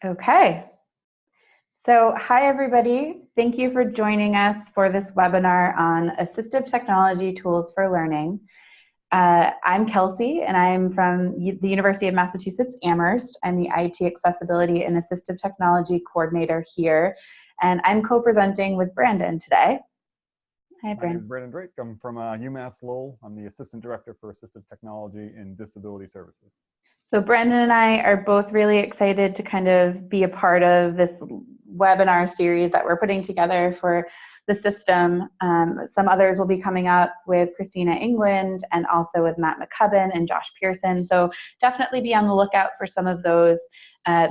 Okay. So hi, everybody. Thank you for joining us for this webinar on assistive technology tools for learning. I'm Kelsey, and I'm from the University of Massachusetts Amherst. I'm the IT Accessibility and Assistive Technology Coordinator here, and I'm co-presenting with Brandon today. Hi, Brandon. My name is Brandon Drake. I'm from UMass Lowell. I'm the Assistant Director for Assistive Technology and Disability Services. So Brandon and I are both really excited to kind of be a part of this webinar series that we're putting together for the system. Some others will be coming up with Christina England and also with Matt McCubbin and Josh Pearson. So definitely be on the lookout for some of those.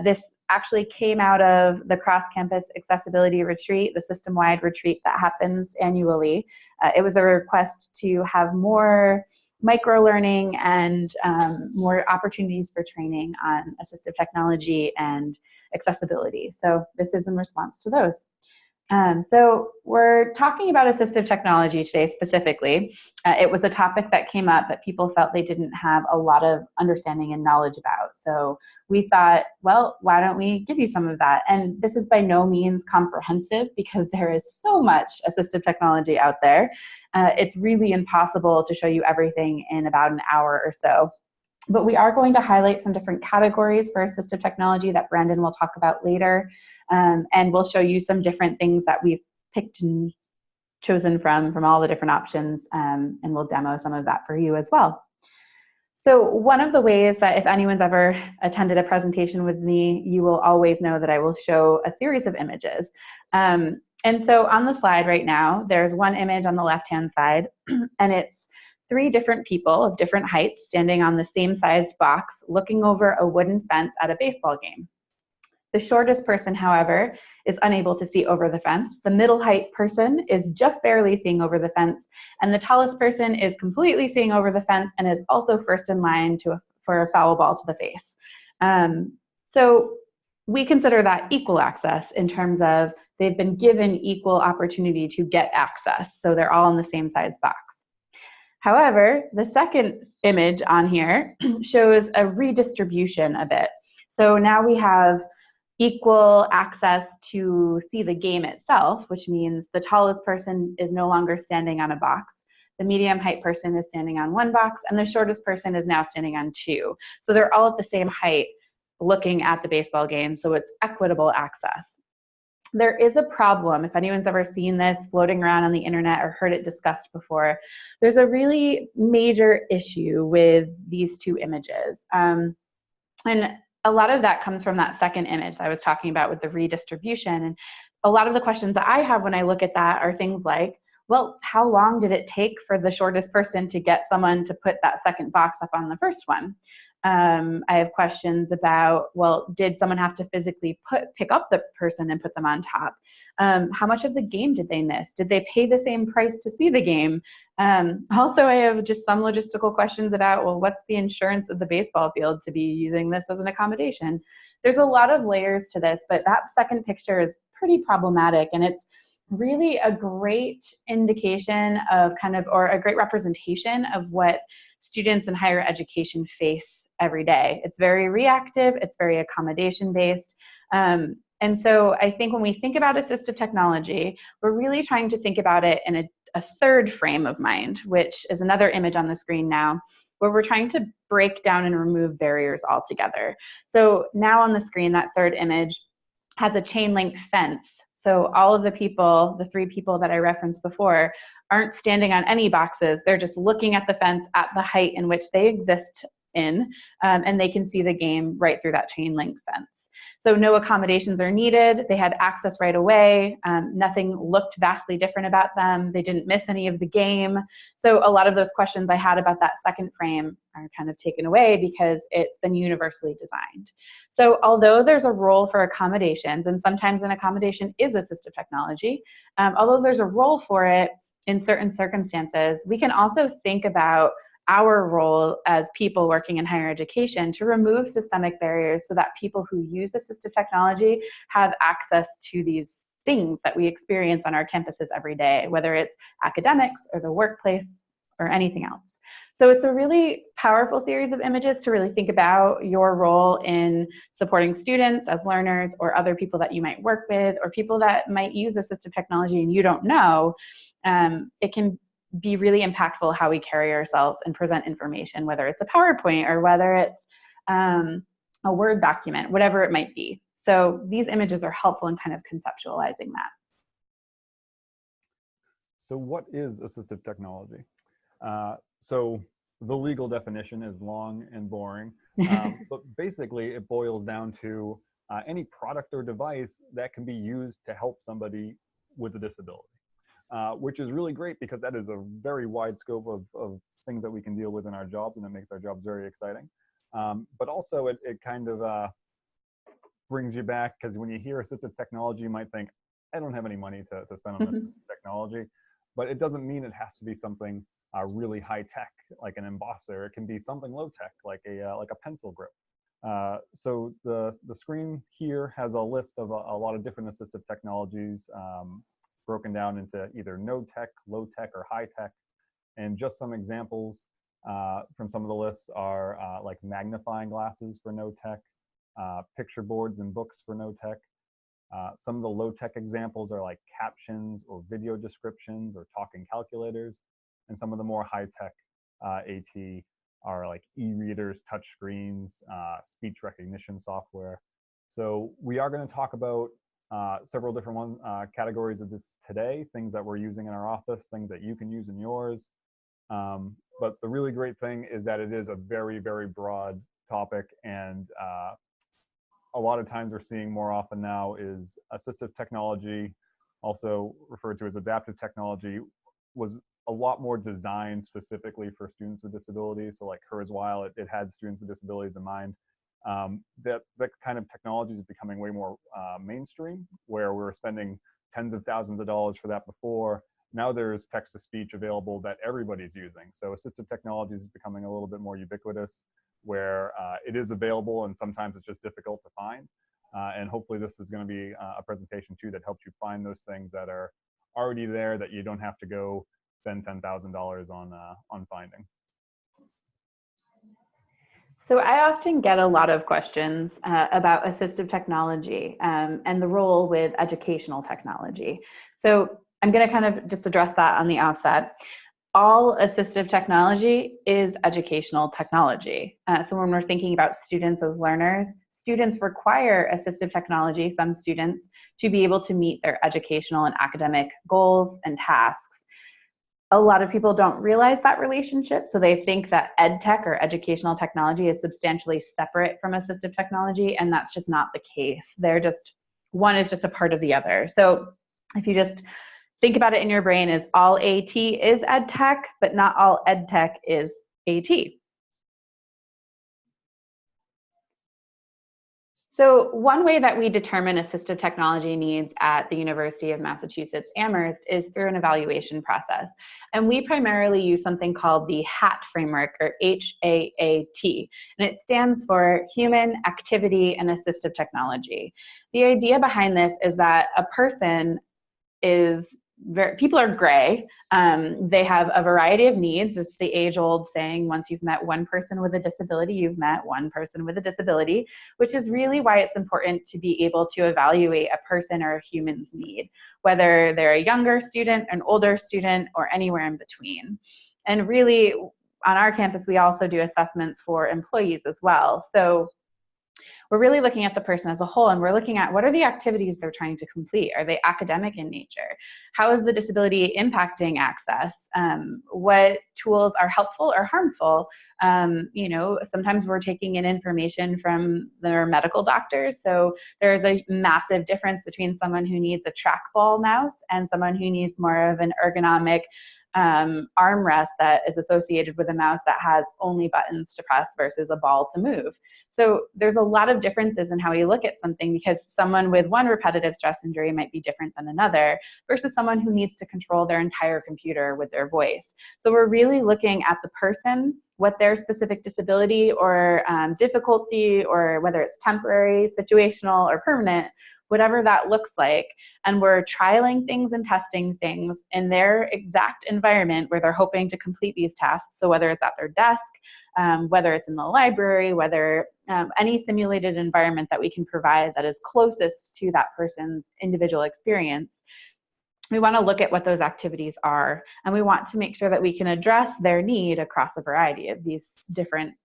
This actually came out of the cross-campus accessibility retreat, the system-wide retreat that happens annually. It was a request to have more micro-learning and more opportunities for training on assistive technology and accessibility. So this is in response to those. So we're talking about assistive technology today specifically. It was a topic that came up that people felt they didn't have a lot of understanding and knowledge about. So we thought, well, why don't we give you some of that? And this is by no means comprehensive because there is so much assistive technology out there. It's really impossible to show you everything in about an hour or so. But we are going to highlight some different categories for assistive technology that Brandon will talk about later. And we'll show you some different things that we've picked and chosen from all the different options, and we'll demo some of that for you as well. So one of the ways that if anyone's ever attended a presentation with me, you will always know that I will show a series of images. And so on the slide right now, there's one image on the left-hand side, and it's 3 different people of different heights standing on the same sized box looking over a wooden fence at a baseball game. The shortest person, however, is unable to see over the fence. The middle height person is just barely seeing over the fence, and the tallest person is completely seeing over the fence and is also first in line for a foul ball to the face. So we consider that equal access in terms of they've been given equal opportunity to get access, so they're all in the same size box. However, the second image on here shows a redistribution a bit. So now we have equal access to see the game itself, which means the tallest person is no longer standing on a box. The medium height person is standing on 1 box, and the shortest person is now standing on 2. So they're all at the same height looking at the baseball game, so it's equitable access. There is a problem, if anyone's ever seen this floating around on the internet or heard it discussed before, there's a really major issue with these 2 images. And a lot of that comes from that second image that I was talking about with the redistribution. And a lot of the questions that I have when I look at that are things like, well, how long did it take for the shortest person to get someone to put that second box up on the first one? I have questions about, well, did someone have to physically pick up the person and put them on top? How much of the game did they miss? Did they pay the same price to see the game? Also, I have just some logistical questions about, well, what's the insurance of the baseball field to be using this as an accommodation? There's a lot of layers to this, but that second picture is pretty problematic, and it's really a great indication of or a great representation of what students in higher education face every day. It's very reactive, it's very accommodation based. And so I think when we think about assistive technology, we're really trying to think about it in a third frame of mind, which is another image on the screen now, where we're trying to break down and remove barriers altogether. So now on the screen, that third image has a chain link fence. So all of the people, the 3 people that I referenced before, aren't standing on any boxes. They're just looking at the fence at the height in which they exist in, and they can see the game right through that chain link fence. So no accommodations are needed. They had access right away. Nothing looked vastly different about them. They didn't miss any of the game. So a lot of those questions I had about that second frame are kind of taken away because it's been universally designed. So although there's a role for accommodations, and sometimes an accommodation is assistive technology, although there's a role for it in certain circumstances, we can also think about our role as people working in higher education to remove systemic barriers so that people who use assistive technology have access to these things that we experience on our campuses every day, whether it's academics or the workplace or anything else. So it's a really powerful series of images to really think about your role in supporting students as learners, or other people that you might work with, or people that might use assistive technology and you don't know. It can be really impactful how we carry ourselves and present information, whether it's a PowerPoint or whether it's a Word document, whatever it might be. So these images are helpful in kind of conceptualizing that. So what is assistive technology? So the legal definition is long and boring, but basically it boils down to any product or device that can be used to help somebody with a disability, which is really great because that is a very wide scope of things that we can deal with in our jobs, and it makes our jobs very exciting. But also it kind of brings you back, because when you hear assistive technology, you might think, I don't have any money to spend on assistive technology. But it doesn't mean it has to be something really high tech, like an embosser. It can be something low tech, like a pencil grip. So the screen here has a list of a lot of different assistive technologies, broken down into either no tech, low tech, or high tech. And just some examples from some of the lists are like magnifying glasses for no tech, picture boards and books for no tech. Some of the low-tech examples are like captions or video descriptions or talking calculators. And some of the more high-tech AT are like e-readers, touch screens, speech recognition software. So we are going to talk about several different categories of this today, things that we're using in our office, things that you can use in yours. But the really great thing is that it is a very, very broad topic, and a lot of times we're seeing more often now is assistive technology, also referred to as adaptive technology, was a lot more designed specifically for students with disabilities. So like hers, while it had students with disabilities in mind, that kind of technology is becoming way more mainstream, where we're spending tens of thousands of dollars for that before. Now there's text-to-speech available that everybody's using. So assistive technology is becoming a little bit more ubiquitous, where it is available and sometimes it's just difficult to find. And hopefully this is going to be a presentation too that helps you find those things that are already there that you don't have to go spend $10,000 on finding. So I often get a lot of questions about assistive technology and the role with educational technology. So I'm going to kind of just address that on the offset. All assistive technology is educational technology. So when we're thinking about students as learners, students require assistive technology, some students, to be able to meet their educational and academic goals and tasks. A lot of people don't realize that relationship, so they think that ed tech or educational technology is substantially separate from assistive technology, and that's just not the case. They're just, one is just a part of the other. So if you just think about it in your brain, as all AT is ed tech, but not all ed tech is AT. So one way that we determine assistive technology needs at the University of Massachusetts Amherst is through an evaluation process. And we primarily use something called the HAAT framework, or HAAT, and it stands for Human, Activity, and Assistive Technology. The idea behind this is that a person is people are gray. They have a variety of needs. It's the age-old saying, once you've met one person with a disability, you've met one person with a disability, which is really why it's important to be able to evaluate a person or a human's need, whether they're a younger student, an older student, or anywhere in between. And really, on our campus, we also do assessments for employees as well. So we're really looking at the person as a whole, and we're looking at what are the activities they're trying to complete. Are they academic in nature? How is the disability impacting access? What tools are helpful or harmful? You know, sometimes we're taking in information from their medical doctors, so there's a massive difference between someone who needs a trackball mouse and someone who needs more of an ergonomic armrest that is associated with a mouse that has only buttons to press versus a ball to move. So there's a lot of differences in how we look at something, because someone with one repetitive stress injury might be different than another versus someone who needs to control their entire computer with their voice. So we're really looking at the person, what their specific disability or difficulty, or whether it's temporary, situational, or permanent, whatever that looks like. And we're trialing things and testing things in their exact environment where they're hoping to complete these tasks. So whether it's at their desk, whether it's in the library, whether any simulated environment that we can provide that is closest to that person's individual experience, we want to look at what those activities are, and we want to make sure that we can address their need across a variety of these different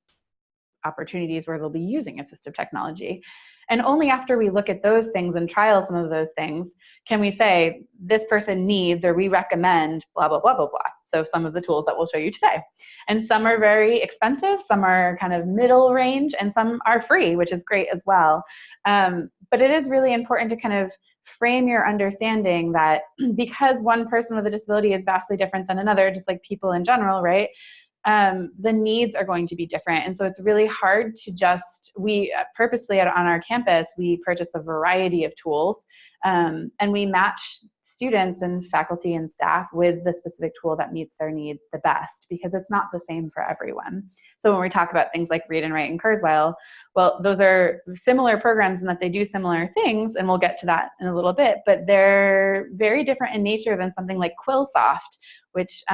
opportunities where they'll be using assistive technology. And only after we look at those things and trial some of those things can we say, this person needs, or we recommend blah, blah, blah, blah, blah. So some of the tools that we'll show you today. And some are very expensive, some are kind of middle range, and some are free, which is great as well. But it is really important to kind of frame your understanding that because one person with a disability is vastly different than another, just like people in general, right? The needs are going to be different. And so it's really hard to just, we purposefully on our campus, we purchase a variety of tools, and we match students and faculty and staff with the specific tool that meets their need the best, because it's not the same for everyone. So when we talk about things like Read and Write and Kurzweil, well, those are similar programs in that they do similar things, and we'll get to that in a little bit, but they're very different in nature than something like Quillsoft, which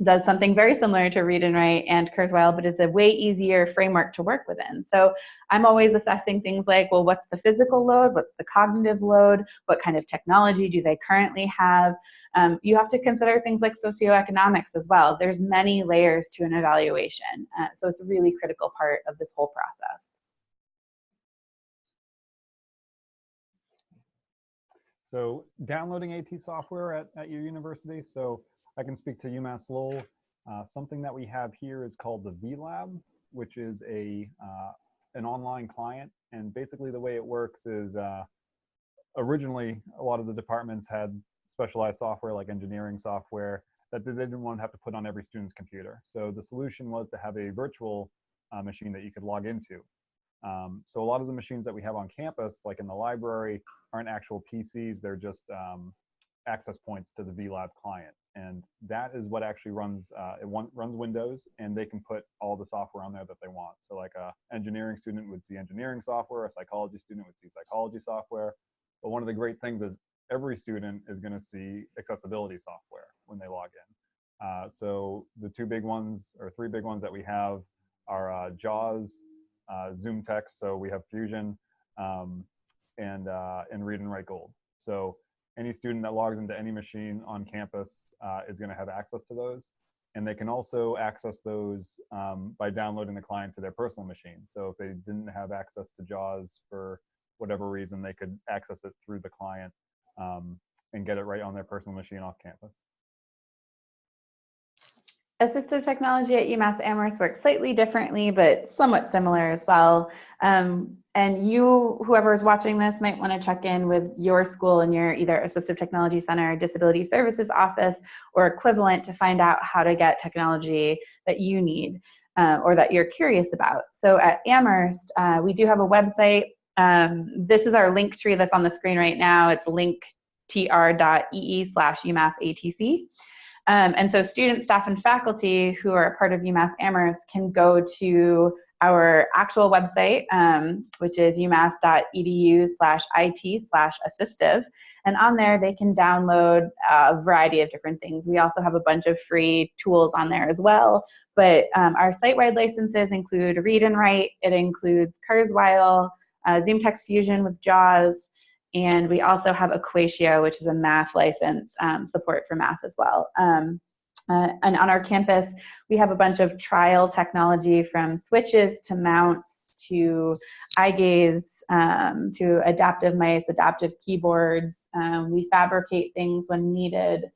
does something very similar to Read and Write and Kurzweil, but is a way easier framework to work within. So I'm always assessing things like, well, what's the physical load? What's the cognitive load? What kind of technology do they currently have? You have to consider things like socioeconomics as well. There's many layers to an evaluation. So it's a really critical part of this whole process. So downloading AT software at your university. So I can speak to UMass Lowell. Something that we have here is called the VLab, which is an online client. And basically the way it works is originally a lot of the departments had specialized software like engineering software that they didn't want to have to put on every student's computer. So the solution was to have a virtual machine that you could log into. So a lot of the machines that we have on campus, like in the library, aren't actual PCs. They're just access points to the VLab client. And that is what actually runs, runs Windows, and they can put all the software on there that they want. So like a engineering student would see engineering software, a psychology student would see psychology software. But one of the great things is every student is going to see accessibility software when they log in. So the two big ones, or three big ones that we have are JAWS, Zoom Text, so we have Fusion, and Read and Write Gold. So any student that logs into any machine on campus is going to have access to those. And they can also access those by downloading the client to their personal machine. So if they didn't have access to JAWS for whatever reason, they could access it through the client and get it right on their personal machine off campus. Assistive technology at UMass Amherst works slightly differently, but somewhat similar as well. And you, whoever is watching this, might want to check in with your school and your either Assistive Technology Center, Disability Services Office, or equivalent to find out how to get technology that you need or that you're curious about. So at Amherst, we do have a website. This is our link tree that's on the screen right now. It's linktr.ee/UMassATC. And so students, staff, and faculty who are a part of UMass Amherst can go to our actual website, which is umass.edu/IT/assistive. And on there, they can download a variety of different things. We also have a bunch of free tools on there as well. But our site-wide licenses include Read and Write. It includes Kurzweil, Zoom Text Fusion with JAWS. And we also have Equatio, which is a math license, support for math as well. And on our campus, we have a bunch of trial technology, from switches to mounts to eye gaze to adaptive mice, adaptive keyboards. We fabricate things when needed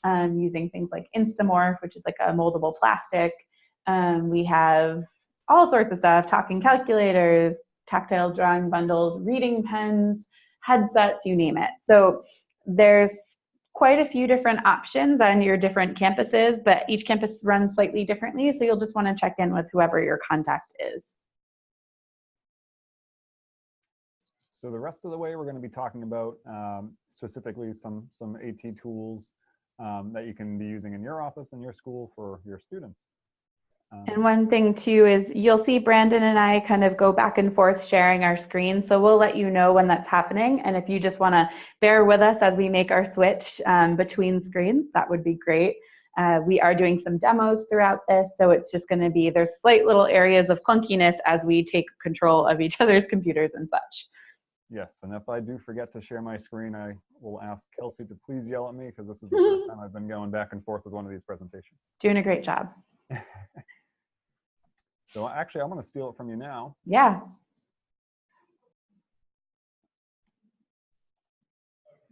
using things like Instamorph, which is like a moldable plastic. We have all sorts of stuff, talking calculators, tactile drawing bundles, reading pens, headsets, you name it. So there's quite a few different options on your different campuses, but each campus runs slightly differently. So you'll just want to check in with whoever your contact is. So the rest of the way, we're going to be talking about specifically some AT tools that you can be using in your office and your school for your students. And one thing too is you'll see Brandon and I kind of go back and forth sharing our screen. So we'll let you know when that's happening. And if you just want to bear with us as we make our switch between screens, that would be great. We are doing some demos throughout this. So it's just going to be, there's slight little areas of clunkiness as we take control of each other's computers and such. Yes, and if I do forget to share my screen, I will ask Kelsey to please yell at me, because this is the first time I've been going back and forth with one of these presentations. Doing a great job. So actually, I'm going to steal it from you now. Yeah.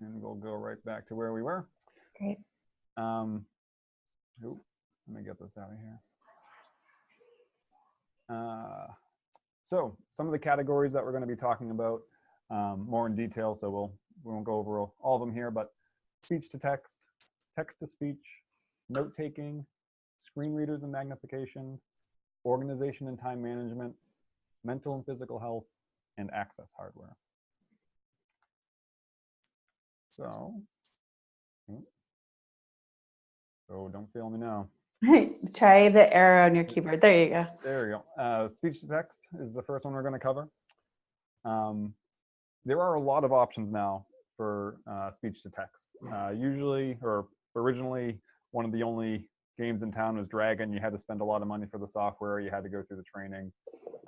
And we'll go right back to where we were. Great. Let me get this out of here. So some of the categories that we're going to be talking about more in detail, so we won't go over all of them here, but speech to text, text to speech, note taking, screen readers and magnification, organization and time management, mental and physical health, and access hardware. So don't fail me now. Try the arrow on your keyboard. There you go. There you go. Speech to text is the first one we're going to cover. There are a lot of options now for speech to text. Usually, or originally, one of the only games in town was Dragon. You had to spend a lot of money for the software. You had to go through the training.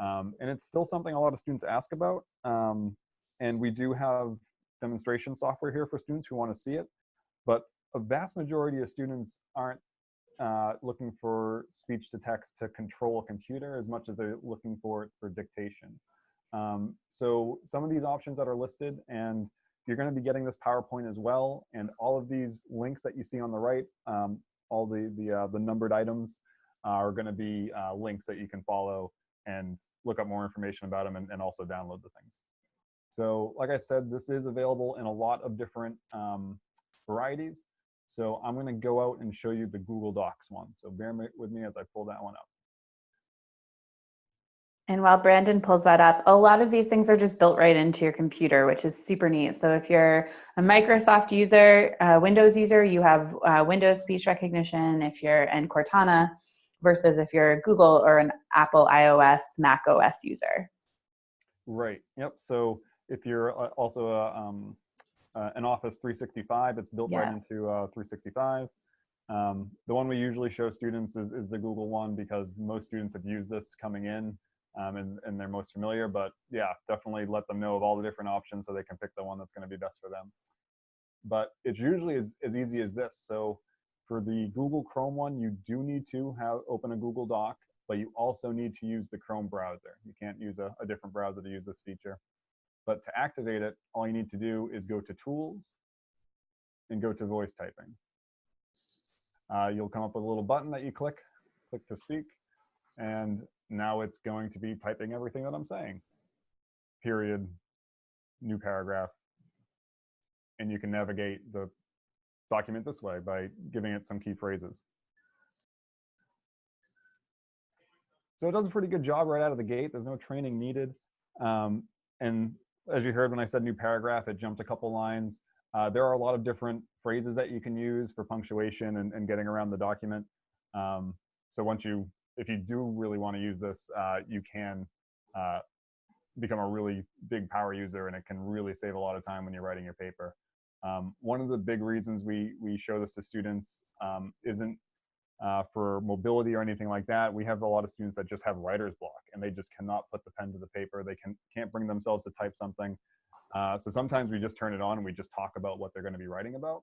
And it's still something a lot of students ask about. And we do have demonstration software here for students who want to see it. But a vast majority of students aren't looking for speech to text to control a computer as much as they're looking for it for dictation. So some of these options that are listed, and you're going to be getting this PowerPoint as well, and all of these links that you see on the right, all the numbered items are going to be links that you can follow and look up more information about them, and also download the things. So like I said, this is available in a lot of different varieties. So I'm going to go out and show you the Google Docs one. So bear with me as I pull that one up. And while Brandon pulls that up, a lot of these things are just built right into your computer, which is super neat. So if you're a Microsoft user, Windows user, you have Windows speech recognition if you're in Cortana, versus if you're Google or an Apple iOS, Mac OS user. Right. Yep. So if you're also an Office 365, it's built right into 365. The one we usually show students is the Google one, because most students have used this coming in. And they're most familiar, but yeah, definitely let them know of all the different options so they can pick the one that's going to be best for them. But it's usually as easy as this. So for the Google Chrome one, you do need to open a Google Doc, but you also need to use the Chrome browser. You can't use a different browser to use this feature. But to activate it, all you need to do is go to Tools and go to Voice Typing. You'll come up with a little button that you click to speak, and now it's going to be typing everything that I'm saying. Period, new paragraph. And you can navigate the document this way by giving it some key phrases. So it does a pretty good job right out of the gate. There's no training needed. And as you heard when I said new paragraph, it jumped a couple lines. There are a lot of different phrases that you can use for punctuation and getting around the document. So if you do really want to use this, you can become a really big power user, and it can really save a lot of time when you're writing your paper. One of the big reasons we show this to students isn't for mobility or anything like that. We have a lot of students that just have writer's block, and they just cannot put the pen to the paper. They can't bring themselves to type something. So sometimes we just turn it on and we just talk about what they're going to be writing about.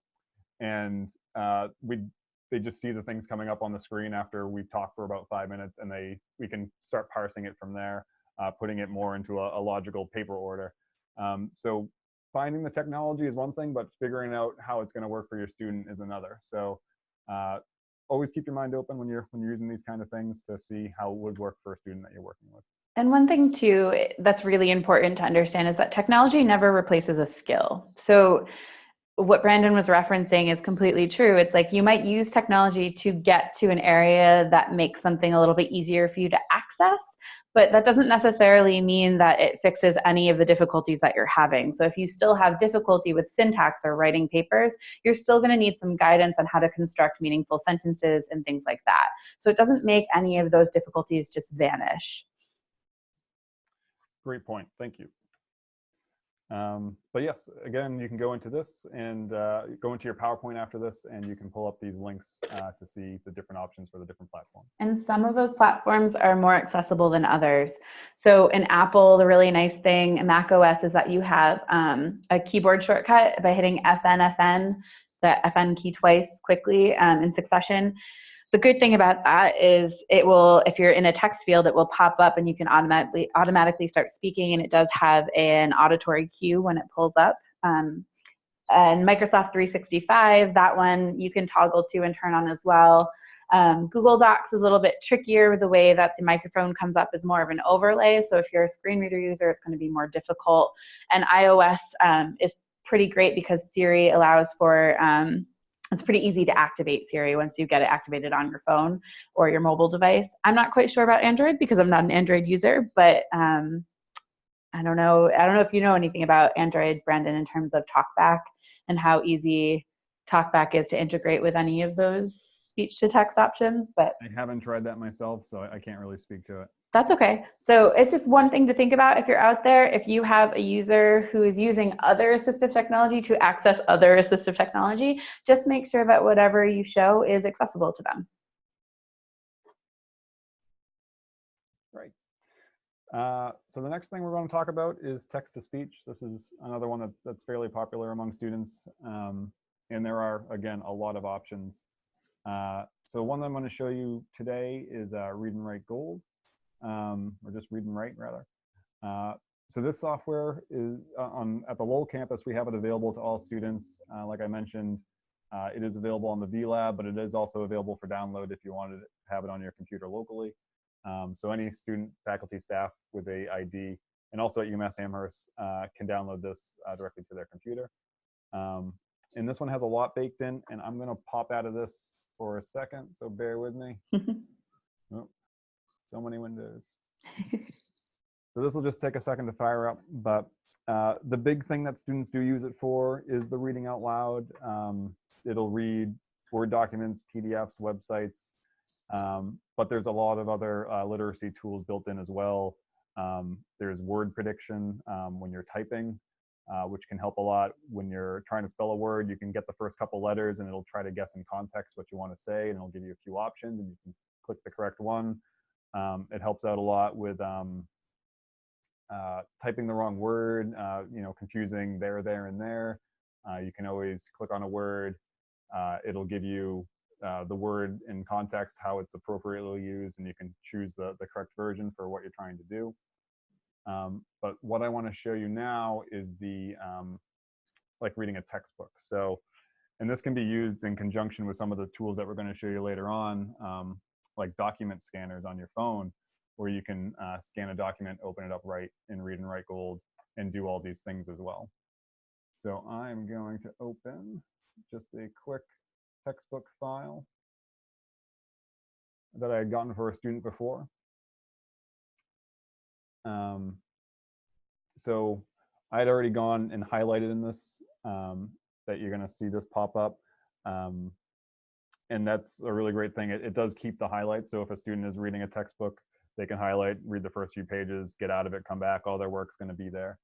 And they just see the things coming up on the screen after we've talked for about 5 minutes, and we can start parsing it from there, putting it more into a logical paper order. So finding the technology is one thing, but figuring out how it's going to work for your student is another. So always keep your mind open when you're using these kind of things to see how it would work for a student that you're working with. And one thing too that's really important to understand is that technology never replaces a skill. So what Brandon was referencing is completely true. It's like you might use technology to get to an area that makes something a little bit easier for you to access, but that doesn't necessarily mean that it fixes any of the difficulties that you're having. So if you still have difficulty with syntax or writing papers, you're still going to need some guidance on how to construct meaningful sentences and things like that. So it doesn't make any of those difficulties just vanish. Great point. Thank you. But yes, again, you can go into this and go into your PowerPoint after this, and you can pull up these links to see the different options for the different platforms. And some of those platforms are more accessible than others. So in Apple, the really nice thing in Mac OS is that you have a keyboard shortcut by hitting FN, the FN key twice quickly in succession. The good thing about that is it will, if you're in a text field, it will pop up and you can automatically start speaking, and it does have an auditory cue when it pulls up. And Microsoft 365, that one you can toggle to and turn on as well. Google Docs is a little bit trickier with the way that the microphone comes up is more of an overlay. So if you're a screen reader user, it's going to be more difficult. And iOS is pretty great because Siri allows for it's pretty easy to activate Siri once you get it activated on your phone or your mobile device. I'm not quite sure about Android because I'm not an Android user, but I don't know if you know anything about Android, Brandon, in terms of TalkBack and how easy TalkBack is to integrate with any of those speech-to-text options. But I haven't tried that myself, so I can't really speak to it. That's okay. So it's just one thing to think about if you're out there. If you have a user who is using other assistive technology to access other assistive technology, just make sure that whatever you show is accessible to them. Right. So the next thing we're going to talk about is text-to-speech. This is another one that's fairly popular among students. And there are, again, a lot of options. So one that I'm going to show you today is Read and Write Gold. Or just Read and Write, rather. So this software is at the Lowell campus. We have it available to all students. Like I mentioned, it is available on the VLab, but it is also available for download if you wanted to have it on your computer locally. So any student, faculty, staff with a ID, and also at UMass Amherst can download this directly to their computer. And this one has a lot baked in, and I'm going to pop out of this for a second, so bear with me. Oh. So many windows. So this will just take a second to fire up, but the big thing that students do use it for is the reading out loud. It'll read Word documents, PDFs, websites, but there's a lot of other literacy tools built in as well. There's word prediction when you're typing, which can help a lot. When you're trying to spell a word, you can get the first couple letters and it'll try to guess in context what you want to say, and it'll give you a few options and you can click the correct one. It helps out a lot with typing the wrong word, confusing there, and there. You can always click on a word. It'll give you the word in context, how it's appropriately used, and you can choose the correct version for what you're trying to do. But what I want to show you now is the like reading a textbook. So, and this can be used in conjunction with some of the tools that we're going to show you later on. Like document scanners on your phone, where you can scan a document, open it up right in Read and Write Gold, and do all these things as well. So I'm going to open just a quick textbook file that I had gotten for a student before. So I had already gone and highlighted in this that you're going to see this pop up. And that's a really great thing. It does keep the highlights. So if a student is reading a textbook, they can highlight, read the first few pages, get out of it, come back, all their work's going to be there.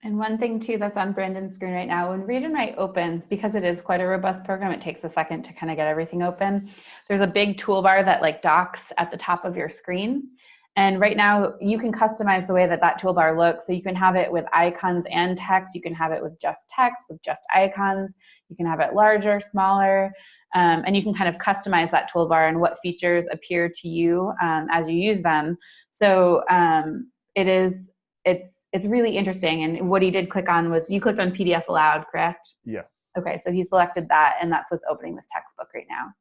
And one thing too that's on Brandon's screen right now, when Read and Write opens, because it is quite a robust program, it takes a second to kind of get everything open. There's a big toolbar that like docks at the top of your screen. And right now you can customize the way that that toolbar looks. So you can have it with icons and text. You can have it with just text, with just icons. You can have it larger, smaller, and you can kind of customize that toolbar and what features appear to you as you use them. So it's really interesting. And what he did click on was, you clicked on PDF Aloud, correct? Yes. Okay, so he selected that, and that's what's opening this textbook right now.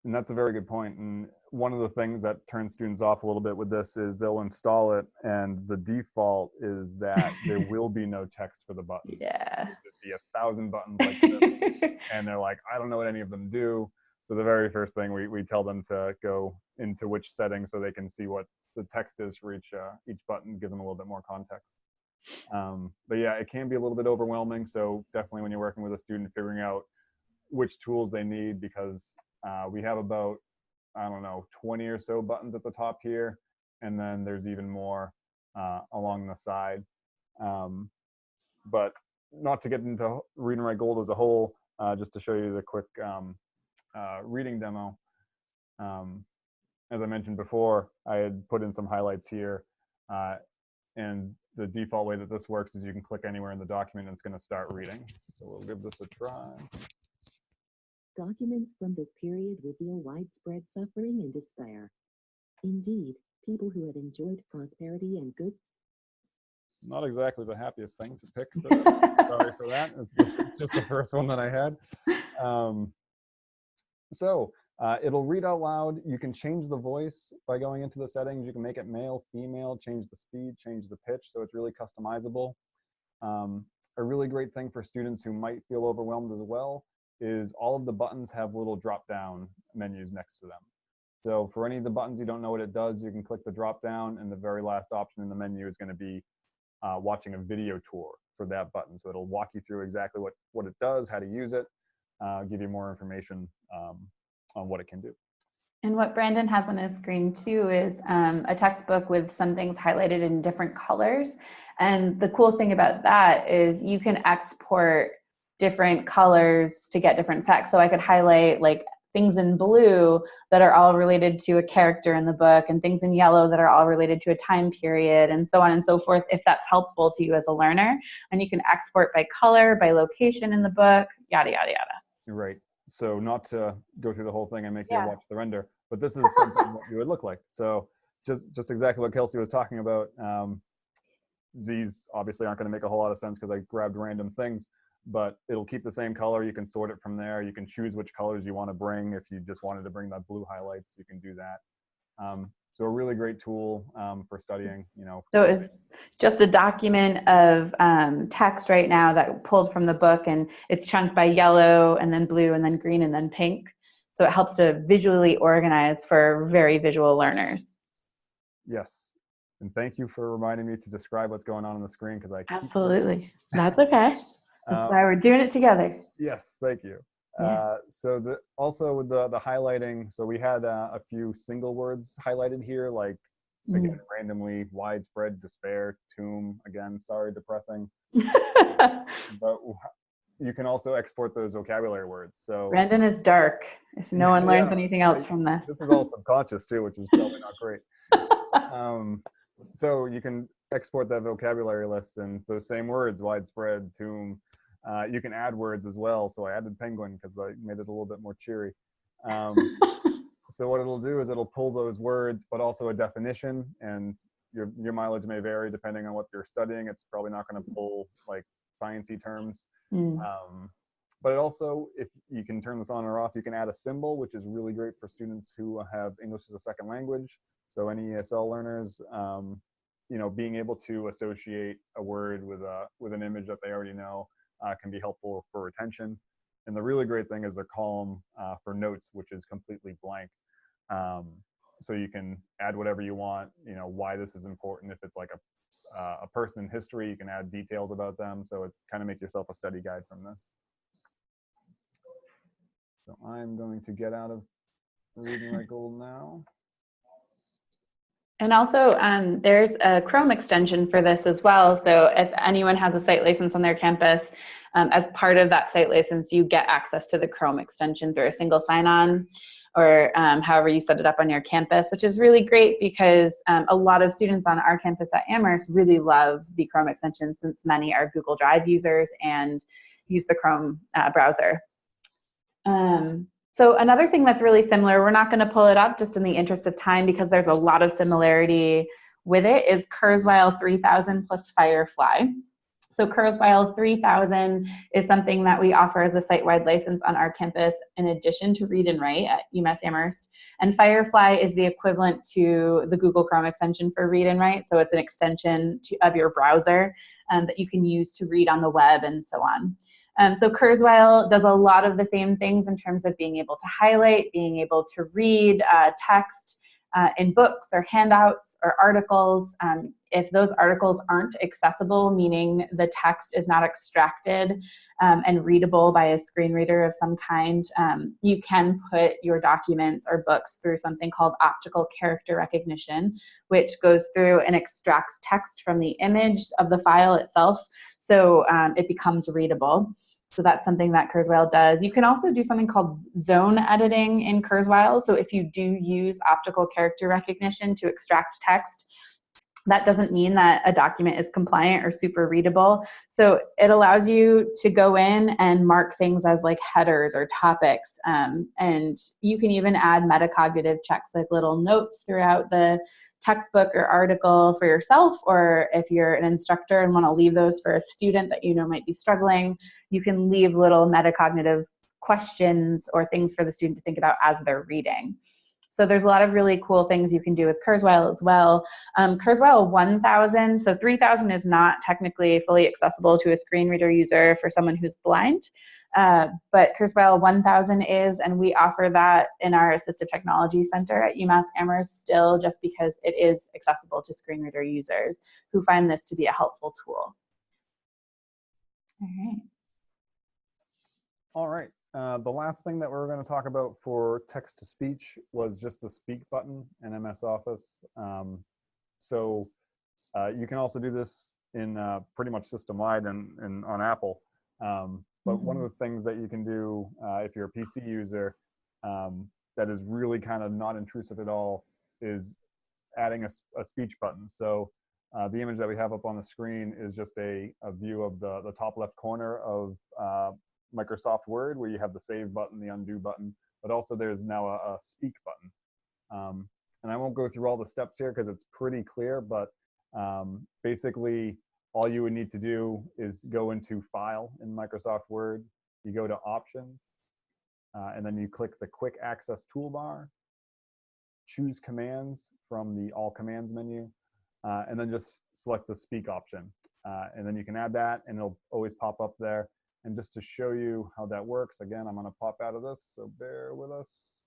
And that's a very good point. And one of the things that turns students off a little bit with this is they'll install it, and the default is that there will be no text for the buttons. Yeah. There'll just be 1,000 buttons like this. And they're like, I don't know what any of them do. So the very first thing we tell them to go into which setting so they can see what the text is for each button, give them a little bit more context. But yeah, it can be a little bit overwhelming. So definitely when you're working with a student, figuring out which tools they need, because we have about, I don't know, 20 or so buttons at the top here. And then there's even more along the side. But not to get into Read and Write Gold as a whole, just to show you the quick reading demo. As I mentioned before, I had put in some highlights here. And the default way that this works is you can click anywhere in the document and it's going to start reading. So we'll give this a try. Documents from this period reveal widespread suffering and despair. Indeed, people who had enjoyed prosperity and good. Not exactly the happiest thing to pick, but sorry for that. It's just the first one that I had. It'll read out loud. You can change the voice by going into the settings. You can make it male, female, change the speed, change the pitch. So it's really customizable. A really great thing for students who might feel overwhelmed as well is all of the buttons have little drop-down menus next to them. So for any of the buttons you don't know what it does, you can click the drop-down, and the very last option in the menu is going to be watching a video tour for that button. So it'll walk you through exactly what it does, how to use it, give you more information on what it can do. And what Brandon has on his screen too is a textbook with some things highlighted in different colors. And the cool thing about that is you can export different colors to get different effects. So I could highlight like things in blue that are all related to a character in the book, and things in yellow that are all related to a time period, and so on and so forth, if that's helpful to you as a learner. And you can export by color, by location in the book, yada, yada, yada. Right. So not to go through the whole thing and make you watch the render, but this is something that you would look like. So just exactly what Kelsey was talking about. These obviously aren't going to make a whole lot of sense because I grabbed random things, but it'll keep the same color. You can sort it from there. You can choose which colors you want to bring. If you just wanted to bring that blue highlights, you can do that. So a really great tool for studying, So it's just a document of text right now that pulled from the book, and it's chunked by yellow and then blue and then green and then pink. So it helps to visually organize for very visual learners. Yes. And thank you for reminding me to describe what's going on the screen, because I keep Absolutely. That's okay. That's why we're doing it together. Yes, thank you. Yeah. So also with the highlighting, so we had a few single words highlighted here, like again, randomly, widespread, despair, tomb, again, sorry, depressing. But you can also export those vocabulary words. So Brandon is dark, if no one learns anything else from this. This is all subconscious too, which is probably not great. So you can export that vocabulary list and those same words, widespread, tomb. You can add words as well. So I added penguin because I made it a little bit more cheery. So what it'll do is it'll pull those words, but also a definition, and your mileage may vary depending on what you're studying. It's probably not going to pull like sciencey terms. But it also, if you can turn this on or off, you can add a symbol, which is really great for students who have English as a second language. So any ESL learners, being able to associate a word with an image that they already know can be helpful for retention. And the really great thing is the column for notes, which is completely blank. So you can add whatever you want, why this is important. If it's like a person in history, you can add details about them. So it kind of make yourself a study guide from this. So I'm going to get out of Read and Write Gold now. And also, there's a Chrome extension for this as well. So if anyone has a site license on their campus, as part of that site license, you get access to the Chrome extension through a single sign-on, or however you set it up on your campus, which is really great because a lot of students on our campus at Amherst really love the Chrome extension, since many are Google Drive users and use the Chrome browser. So another thing that's really similar, we're not going to pull it up just in the interest of time because there's a lot of similarity with it, is Kurzweil 3000 plus Firefly. So Kurzweil 3000 is something that we offer as a site-wide license on our campus in addition to Read and Write at UMass Amherst. And Firefly is the equivalent to the Google Chrome extension for Read and Write. So it's an extension of your browser that you can use to read on the web and so on. So Kurzweil does a lot of the same things in terms of being able to highlight, being able to read text in books or handouts or articles. If those articles aren't accessible, meaning the text is not extracted and readable by a screen reader of some kind, you can put your documents or books through something called optical character recognition, which goes through and extracts text from the image of the file itself, so it becomes readable. So that's something that Kurzweil does. You can also do something called zone editing in Kurzweil. So if you do use optical character recognition to extract text, that doesn't mean that a document is compliant or super readable. So it allows you to go in and mark things as like headers or topics. And you can even add metacognitive checks, like little notes throughout the textbook or article for yourself, or if you're an instructor and want to leave those for a student that you know might be struggling, you can leave little metacognitive questions or things for the student to think about as they're reading. So there's a lot of really cool things you can do with Kurzweil as well. Kurzweil 1000, so 3000 is not technically fully accessible to a screen reader user for someone who's blind, but Kurzweil 1000 is, and we offer that in our Assistive Technology Center at UMass Amherst still, just because it is accessible to screen reader users who find this to be a helpful tool. All right. All right. The last thing that we're going to talk about for text-to-speech was just the speak button in MS Office. So you can also do this in pretty much system-wide and on Apple. But one of the things that you can do if you're a PC user that is really kind of not intrusive at all is adding a speech button. So the image that we have up on the screen is just a view of the top left corner of Microsoft Word, where you have the save button, the undo button, but also there's now a speak button. And I won't go through all the steps here because it's pretty clear, but basically all you would need to do is go into File in Microsoft Word, you go to Options, and then you click the Quick Access toolbar, choose Commands from the All Commands menu, and then just select the Speak option. And then you can add that and it'll always pop up there. And just to show you how that works, again, I'm going to pop out of this, so bear with us.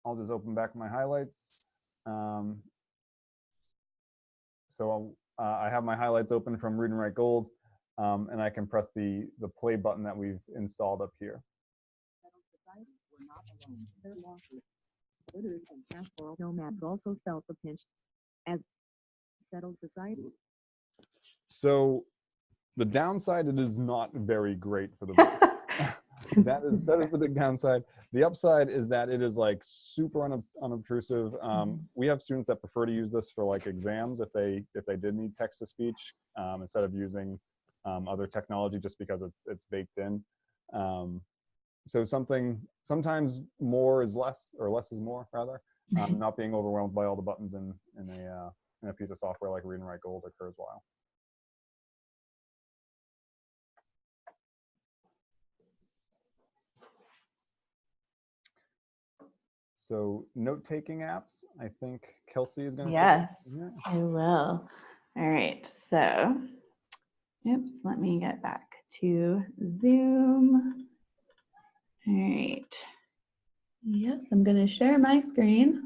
I'll just open back my highlights. So I have my highlights open from Read and Write Gold, and I can press the play button that we've installed up here. Nomads also felt the pinch as settled society. So the downside, it is not very great for the book. that is the big downside. The upside is that it is like super unobtrusive. We have students that prefer to use this for like exams if they did need text to speech instead of using other technology, just because it's baked in. So sometimes more is less, or less is more rather. Not being overwhelmed by all the buttons in a piece of software like Read and Write Gold or Kurzweil. So note-taking apps, I think Kelsey is going to take it from here. I will. All right, so, oops, let me get back to Zoom. All right. Yes, I'm going to share my screen.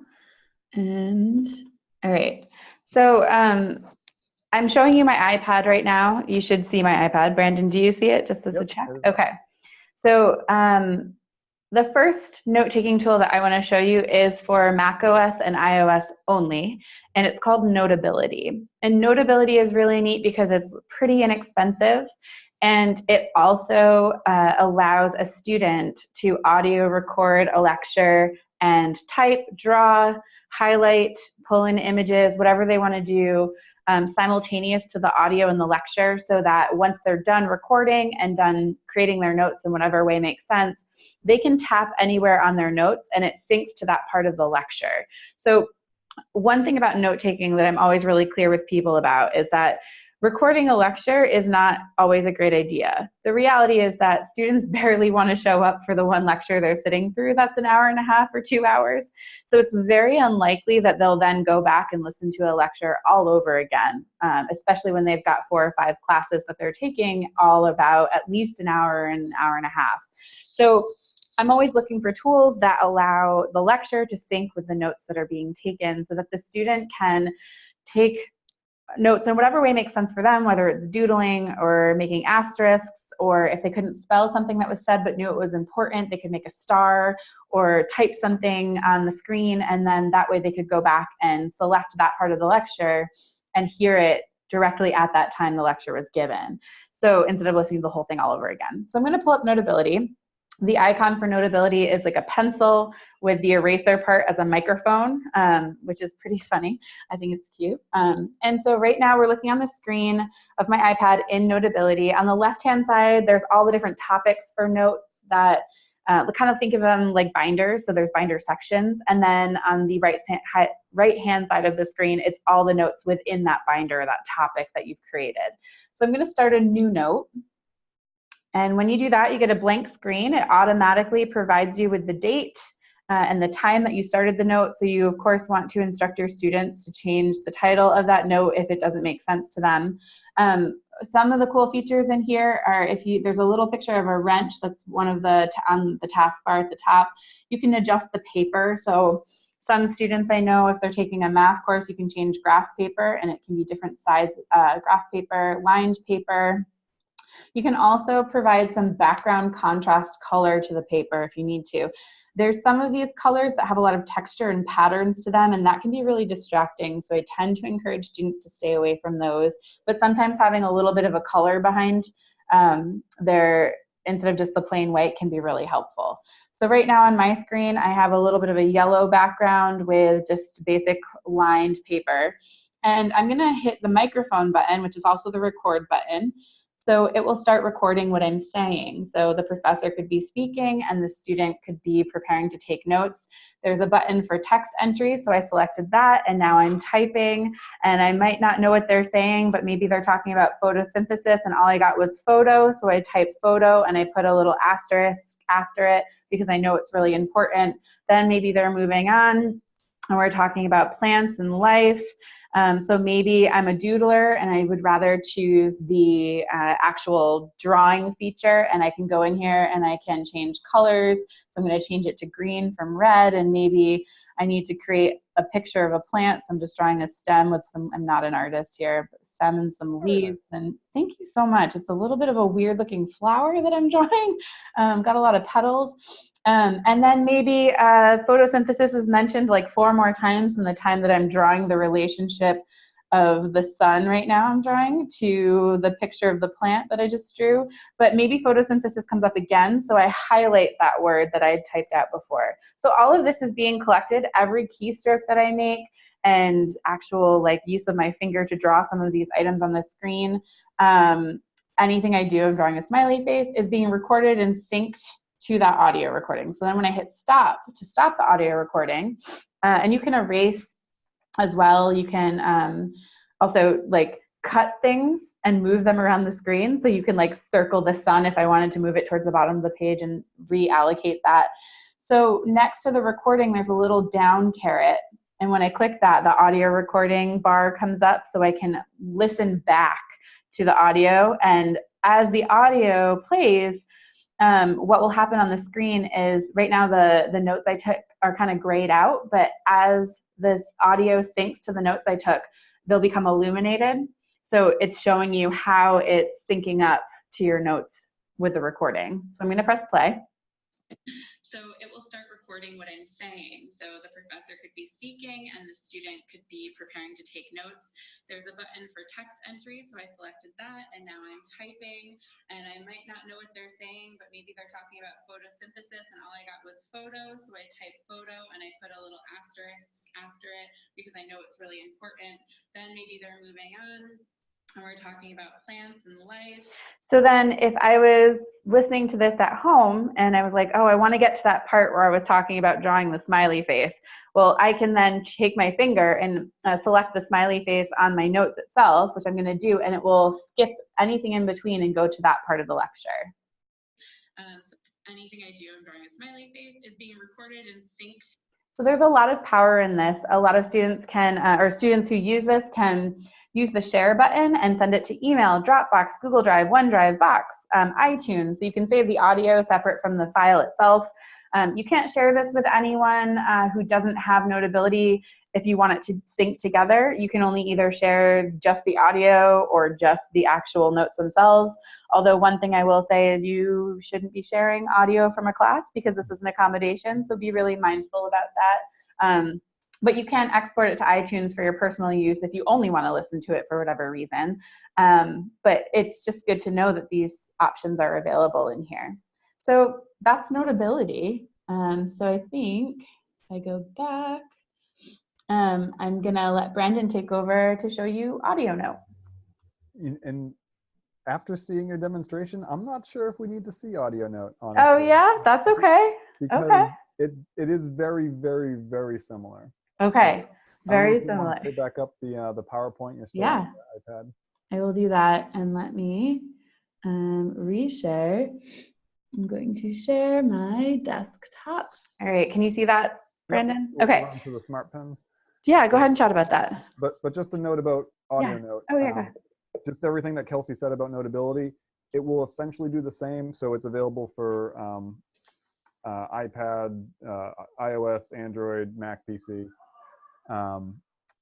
And, all right. So I'm showing you my iPad right now. You should see my iPad. Brandon, do you see it just as a check? Okay. So the first note-taking tool that I want to show you is for macOS and iOS only, and it's called Notability. And Notability is really neat because it's pretty inexpensive, and it also allows a student to audio record a lecture and type, draw, highlight, pull in images, whatever they want to do, simultaneous to the audio in the lecture, so that once they're done recording and done creating their notes in whatever way makes sense, they can tap anywhere on their notes and it syncs to that part of the lecture. So one thing about note-taking that I'm always really clear with people about is that recording a lecture is not always a great idea. The reality is that students barely want to show up for the one lecture they're sitting through that's an hour and a half or 2 hours. So it's very unlikely that they'll then go back and listen to a lecture all over again, especially when they've got 4 or 5 classes that they're taking all about at least an hour and a half. So I'm always looking for tools that allow the lecture to sync with the notes that are being taken so that the student can take notes in whatever way makes sense for them, whether it's doodling or making asterisks, or if they couldn't spell something that was said but knew it was important, they could make a star or type something on the screen, and then that way they could go back and select that part of the lecture and hear it directly at that time the lecture was given. So instead of listening to the whole thing all over again. So I'm going to pull up Notability. The icon for Notability is like a pencil with the eraser part as a microphone, which is pretty funny. I think it's cute. And so right now we're looking on the screen of my iPad in Notability. On the left-hand side, there's all the different topics for notes that kind of think of them like binders. So there's binder sections. And then on the right-hand side of the screen, it's all the notes within that binder, that topic that you've created. So I'm going to start a new note. And when you do that, you get a blank screen. It automatically provides you with the date and the time that you started the note. So you, of course, want to instruct your students to change the title of that note if it doesn't make sense to them. Some of the cool features in here are there's a little picture of a wrench that's one of the on the taskbar at the top. You can adjust the paper. So some students I know, if they're taking a math course, you can change graph paper, and it can be different size graph paper, lined paper. You can also provide some background contrast color to the paper if you need to. There's some of these colors that have a lot of texture and patterns to them, and that can be really distracting. So I tend to encourage students to stay away from those. But sometimes having a little bit of a color behind instead of just the plain white can be really helpful. So right now on my screen, I have a little bit of a yellow background with just basic lined paper. And I'm gonna hit the microphone button, which is also the record button. So it will start recording what I'm saying. So the professor could be speaking and the student could be preparing to take notes. There's a button for text entry, so I selected that, and now I'm typing, and I might not know what they're saying, but maybe they're talking about photosynthesis and all I got was photo, so I typed photo and I put a little asterisk after it because I know it's really important. Then maybe they're moving on and we're talking about plants and life. So maybe I'm a doodler and I would rather choose the actual drawing feature, and I can go in here and I can change colors. So I'm going to change it to green from red, and maybe I need to create a picture of a plant. So I'm just drawing a stem with I'm not an artist here, but stem and some leaves. And thank you so much. It's a little bit of a weird looking flower that I'm drawing. Got a lot of petals. And then maybe photosynthesis is mentioned like 4 more times in the time that I'm drawing the relationship of the sun right now I'm drawing to the picture of the plant that I just drew. But maybe photosynthesis comes up again, so I highlight that word that I had typed out before. So all of this is being collected, every keystroke that I make and actual like use of my finger to draw some of these items on the screen. Anything I do, I'm drawing a smiley face, is being recorded and synced to that audio recording. So then when I hit stop to stop the audio recording, and you can erase as well, you can also like cut things and move them around the screen. So you can like circle the sun if I wanted to move it towards the bottom of the page and reallocate that. So next to the recording, there's a little down caret. And when I click that, the audio recording bar comes up so I can listen back to the audio. And as the audio plays, what will happen on the screen is right now the notes I took are kind of grayed out, but as this audio syncs to the notes I took, they'll become illuminated. So it's showing you how it's syncing up to your notes with the recording. So I'm going to press play. So it will start recording what I'm saying. So the professor could be speaking and the student could be preparing to take notes. There's a button for text entry, so I selected that, and now I'm typing, and I might not know what they're saying, but maybe they're talking about photosynthesis and all I got was photo, so I typed photo and I put a little asterisk after it because I know it's really important. Then maybe they're moving on and we're talking about plants and life. So then if I was listening to this at home and I was like, oh, I want to get to that part where I was talking about drawing the smiley face. Well, I can then take my finger and select the smiley face on my notes itself, which I'm going to do, and it will skip anything in between and go to that part of the lecture. So anything I do, I'm drawing a smiley face, is being recorded and synced. So there's a lot of power in this. A lot of students can, or students who use this can use the share button and send it to email, Dropbox, Google Drive, OneDrive, Box, iTunes. So you can save the audio separate from the file itself. You can't share this with anyone who doesn't have Notability. If you want it to sync together, you can only either share just the audio or just the actual notes themselves. Although one thing I will say is you shouldn't be sharing audio from a class because this is an accommodation, so be really mindful about that. But you can export it to iTunes for your personal use if you only want to listen to it for whatever reason. But it's just good to know that these options are available in here. So that's Notability. So I think if I go back, I'm gonna let Brandon take over to show you Audio Note. And after seeing your demonstration, I'm not sure if we need to see Audio Note, honestly. Oh yeah, that's okay. Because okay. It is very, very, very similar. Okay, so, very similar. similar. Pull back up the PowerPoint. You're still Yeah, on the iPad. I will do that, and let me reshare. I'm going to share my desktop. All right, can you see that, Brandon? Yep. Okay. We're on to the smart pens. Yeah, go ahead and chat about that. But just a note about Audio Note. Oh yeah, go ahead. Just everything that Kelsey said about Notability, it will essentially do the same. So it's available for iPad, iOS, Android, Mac, PC.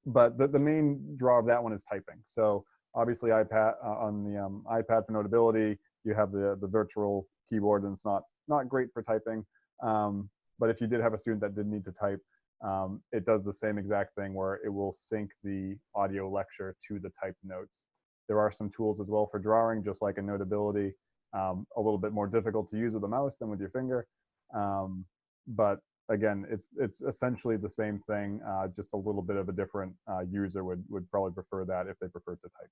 But the main draw of that one is typing. So obviously iPad on the iPad for Notability, you have the virtual keyboard, and it's not great for typing. But if you did have a student that did need to type, it does the same exact thing where it will sync the audio lecture to the typed notes. There are some tools as well for drawing, just like in Notability, a little bit more difficult to use with a mouse than with your finger. But again, it's essentially the same thing, just a little bit of a different user would probably prefer that if they prefer to type.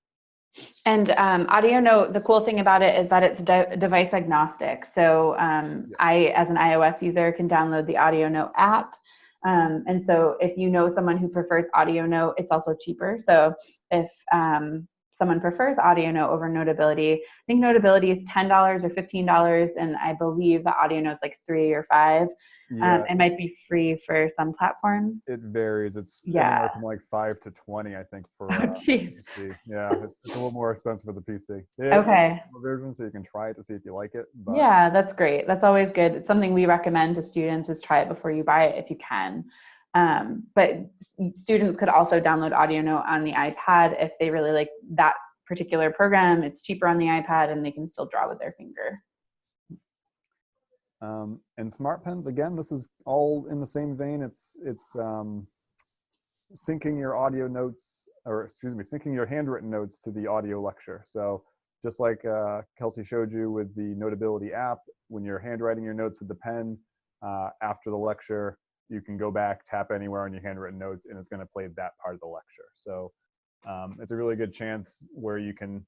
And Audio Note, the cool thing about it is that it's device agnostic. So yes. I, as an iOS user, can download the Audio Note app. And so if you know someone who prefers Audio Note, it's also cheaper. So if someone prefers Audio Note over Notability, I think Notability is $10 or $15, and I believe the Audio Note's like $3 or $5. Yeah. It might be free for some platforms. It varies. It's anywhere from like 5 to 20, I think, for PC. Yeah, it's a little more expensive for the PC. Okay. Version, so you can try it to see if you like it. But yeah, that's great. That's always good. It's something we recommend to students is try it before you buy it if you can. But students could also download Audio Note on the iPad if they really like that particular program. It's cheaper on the iPad and they can still draw with their finger. And smart pens, again, this is all in the same vein. It's syncing your audio notes, or excuse me, syncing your handwritten notes to the audio lecture. So just like Kelsey showed you with the Notability app, when you're handwriting your notes with the pen, after the lecture, you can go back, tap anywhere on your handwritten notes, and it's going to play that part of the lecture. So it's a really good chance where you can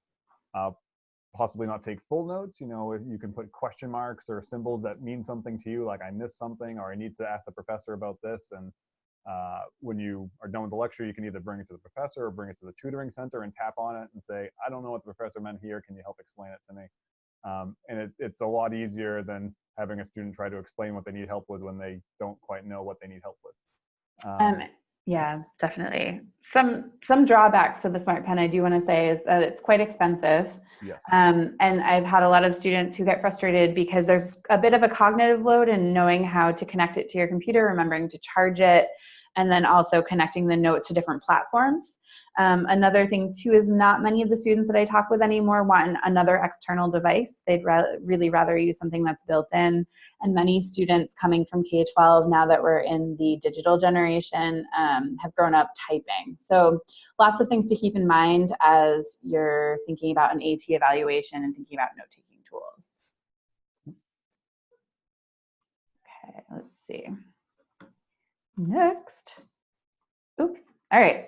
possibly not take full notes. You know, if you can put question marks or symbols that mean something to you, like I missed something or I need to ask the professor about this. And when you are done with the lecture, you can either bring it to the professor or bring it to the tutoring center and tap on it and say, I don't know what the professor meant here. Can you help explain it to me? And it's a lot easier than having a student try to explain what they need help with when they don't quite know what they need help with. Yeah, definitely. Some drawbacks to the smart pen I do want to say is that it's quite expensive. Yes. And I've had a lot of students who get frustrated because there's a bit of a cognitive load in knowing how to connect it to your computer, remembering to charge it, and then also connecting the notes to different platforms. Another thing too is not many of the students that I talk with anymore want another external device. They'd really rather use something that's built in. And many students coming from K-12, now that we're in the digital generation, have grown up typing. So lots of things to keep in mind as you're thinking about an AT evaluation and thinking about note-taking tools. Okay, let's see. Next. Oops. All right.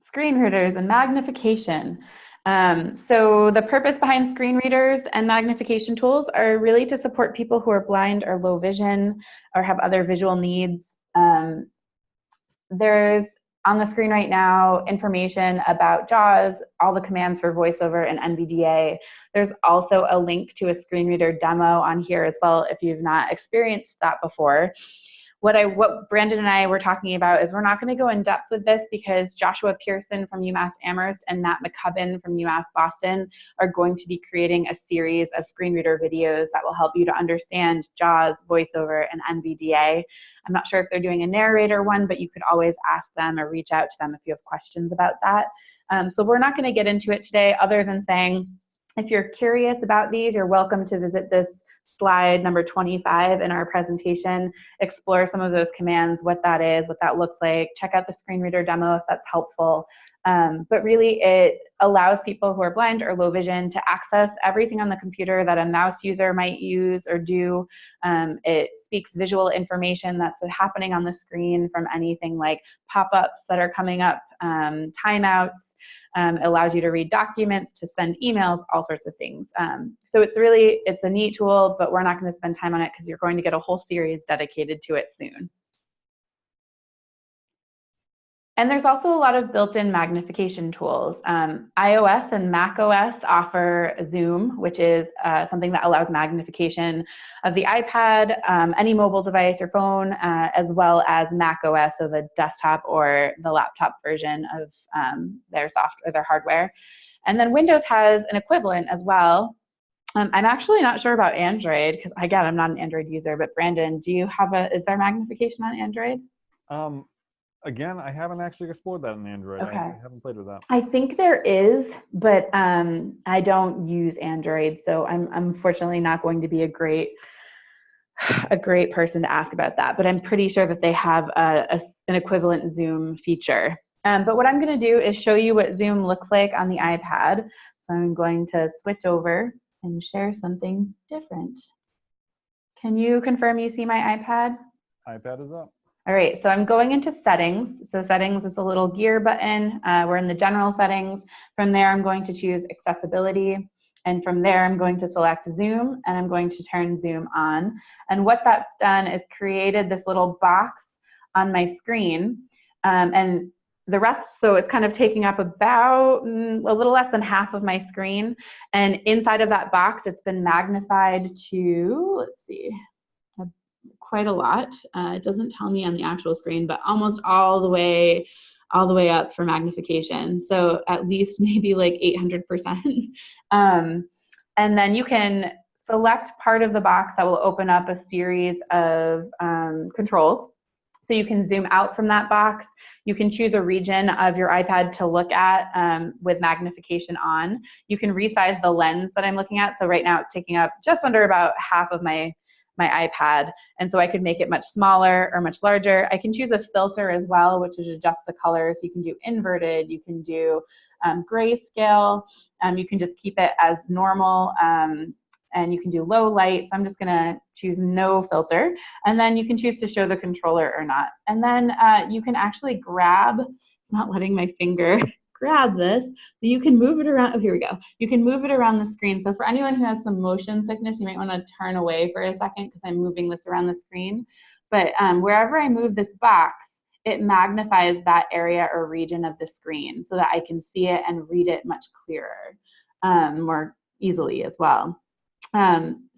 Screen readers and magnification. So the purpose behind screen readers and magnification tools are really to support people who are blind or low vision or have other visual needs. There's on the screen right now information about JAWS, all the commands for VoiceOver and NVDA. There's also a link to a screen reader demo on here as well if you've not experienced that before. What Brandon and I were talking about is we're not going to go in depth with this because Joshua Pearson from UMass Amherst and Matt McCubbin from UMass Boston are going to be creating a series of screen reader videos that will help you to understand JAWS, VoiceOver, and NVDA. I'm not sure if they're doing a narrator one, but you could always ask them or reach out to them if you have questions about that. So we're not going to get into it today other than saying if you're curious about these, you're welcome to visit this slide number 25 in our presentation, explore some of those commands, what that is, what that looks like, check out the screen reader demo if that's helpful. But really it allows people who are blind or low vision to access everything on the computer that a mouse user might use or do. It speaks visual information that's happening on the screen from anything like pop-ups that are coming up, timeouts, allows you to read documents, to send emails, all sorts of things. So it's a neat tool, but we're not going to spend time on it because you're going to get a whole series dedicated to it soon. And there's also a lot of built-in magnification tools. iOS and macOS offer Zoom, which is something that allows magnification of the iPad, any mobile device or phone, as well as macOS, so the desktop or the laptop version of their software or their hardware. And then Windows has an equivalent as well. I'm actually not sure about Android because, again, I'm not an Android user. But Brandon, do you have is there magnification on Android? Again, I haven't actually explored that in Android. Okay. I haven't played with that. I think there is, but I don't use Android, so I'm unfortunately not going to be a great person to ask about that. But I'm pretty sure that they have an equivalent Zoom feature. But what I'm going to do is show you what Zoom looks like on the iPad. So I'm going to switch over and share something different. Can you confirm you see my iPad? iPad is up. All right, so I'm going into settings. So settings is a little gear button. We're in the general settings. From there, I'm going to choose accessibility. And from there, I'm going to select Zoom and I'm going to turn Zoom on. And what that's done is created this little box on my screen. And the rest, so it's kind of taking up about a little less than half of my screen. And inside of that box, it's been magnified to, let's see, quite a lot. It doesn't tell me on the actual screen, but almost all the way up for magnification. So at least maybe like 800%. And then you can select part of the box that will open up a series of controls. So you can zoom out from that box. You can choose a region of your iPad to look at with magnification on. You can resize the lens that I'm looking at. So right now it's taking up just under about half of my iPad. And so I could make it much smaller or much larger. I can choose a filter as well, which is adjust the colors. You can do inverted, you can do grayscale, you can just keep it as normal, and you can do low light. So I'm just gonna choose no filter. And then you can choose to show the controller or not. And then you can actually grab, it's not letting my finger grab this, but you can move it around. Oh, here we go. You can move it around the screen. So for anyone who has some motion sickness, you might want to turn away for a second because I'm moving this around the screen. But wherever I move this box, it magnifies that area or region of the screen so that I can see it and read it much clearer, more easily as well.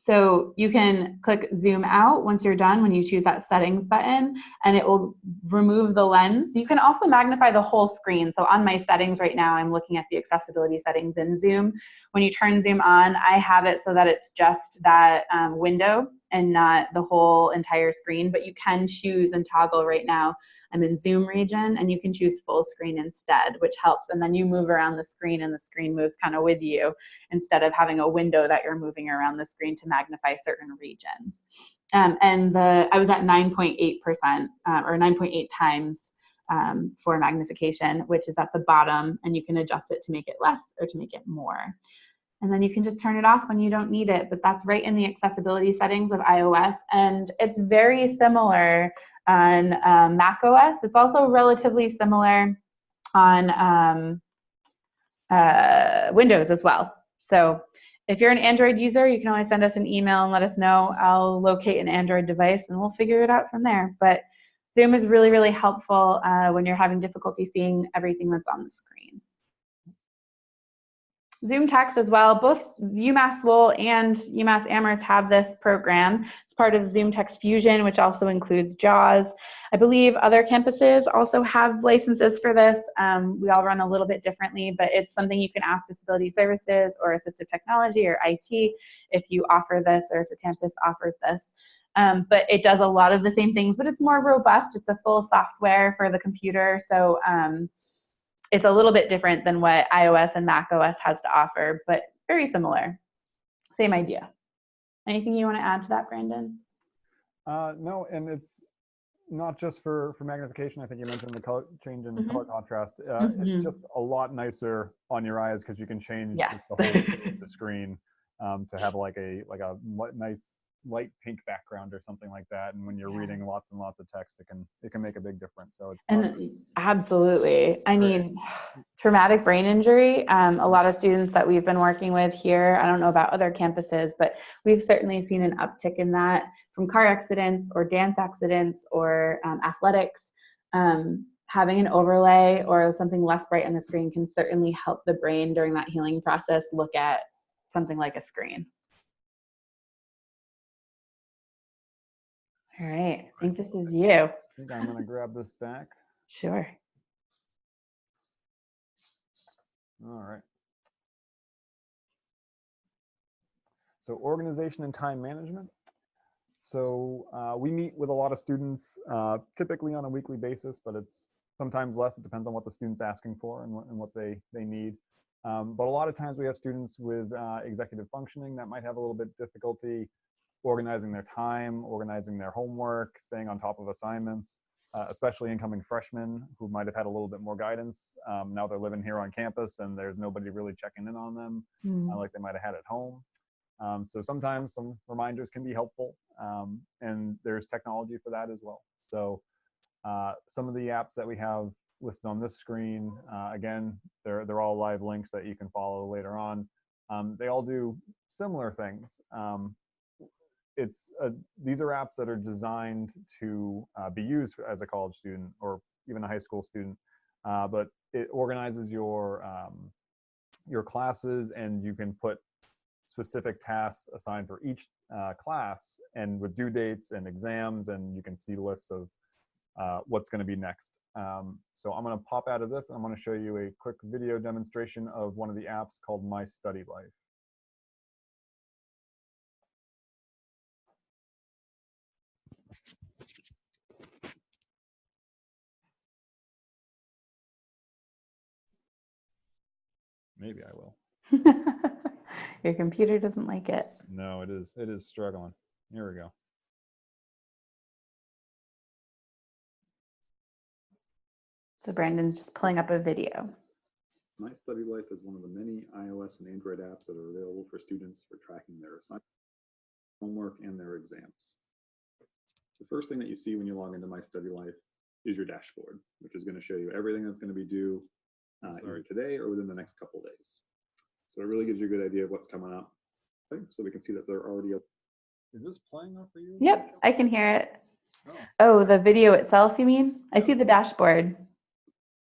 So you can click zoom out once you're done when you choose that settings button, and it will remove the lens. You can also magnify the whole screen. So on my settings right now, I'm looking at the accessibility settings in Zoom. When you turn Zoom on, I have it so that it's just that window and not the whole entire screen, but you can choose and toggle. Right now I'm in Zoom region, and you can choose full screen instead, which helps. And then you move around the screen and the screen moves kind of with you instead of having a window that you're moving around the screen to magnify certain regions. I was at 9.8% or 9.8 times for magnification, which is at the bottom, and you can adjust it to make it less or to make it more. And then you can just turn it off when you don't need it, but that's right in the accessibility settings of iOS. And it's very similar on macOS. It's also relatively similar on Windows as well. So if you're an Android user, you can always send us an email and let us know. I'll locate an Android device and we'll figure it out from there. But Zoom is really, really helpful when you're having difficulty seeing everything that's on the screen. Zoom Text as well. Both UMass Lowell and UMass Amherst have this program. It's part of Zoom Text Fusion, which also includes JAWS. I believe other campuses also have licenses for this. We all run a little bit differently, but it's something you can ask Disability Services or Assistive Technology or IT if you offer this or if your campus offers this. But it does a lot of the same things, but it's more robust. It's a full software for the computer. So it's a little bit different than what iOS and macOS has to offer, but very similar. Same idea. Anything you want to add to that, Brandon? No, and it's not just for magnification. I think you mentioned the color change in color contrast. It's just a lot nicer on your eyes because you can change just the whole of the screen to have like a nice light pink background or something like that. And when you're reading lots and lots of text, it can make a big difference. So it's absolutely. I mean, traumatic brain injury. A lot of students that we've been working with here, I don't know about other campuses, but we've certainly seen an uptick in that from car accidents or dance accidents or athletics. Having an overlay or something less bright on the screen can certainly help the brain during that healing process look at something like a screen. All right, I think this is you. I think I'm going to grab this back. Sure. All right. So organization and time management. So we meet with a lot of students typically on a weekly basis, but it's sometimes less. It depends on what the student's asking for and what they need. But a lot of times we have students with executive functioning that might have a little bit difficulty organizing their time, organizing their homework, staying on top of assignments, especially incoming freshmen who might have had a little bit more guidance. Now they're living here on campus and there's nobody really checking in on them like they might have had at home. So sometimes some reminders can be helpful, and there's technology for that as well. So some of the apps that we have listed on this screen, again, they're all live links that you can follow later on. They all do similar things. These are apps that are designed to be used as a college student or even a high school student, but it organizes your classes, and you can put specific tasks assigned for each class and with due dates and exams, and you can see lists of what's going to be next. So I'm going to pop out of this and I'm going to show you a quick video demonstration of one of the apps called My Study Life. Maybe I will. Your computer doesn't like it. No, it is struggling. Here we go. So Brandon's just pulling up a video. My Study Life is one of the many iOS and Android apps that are available for students for tracking their assignments, homework, and their exams. The first thing that you see when you log into My Study Life is your dashboard, which is going to show you everything that's going to be due either today or within the next couple of days. So it really gives you a good idea of what's coming up. Okay, so we can see that they're already up. Is this playing up for you? Yep, I can hear it. Oh, the video itself, you mean? I see the dashboard.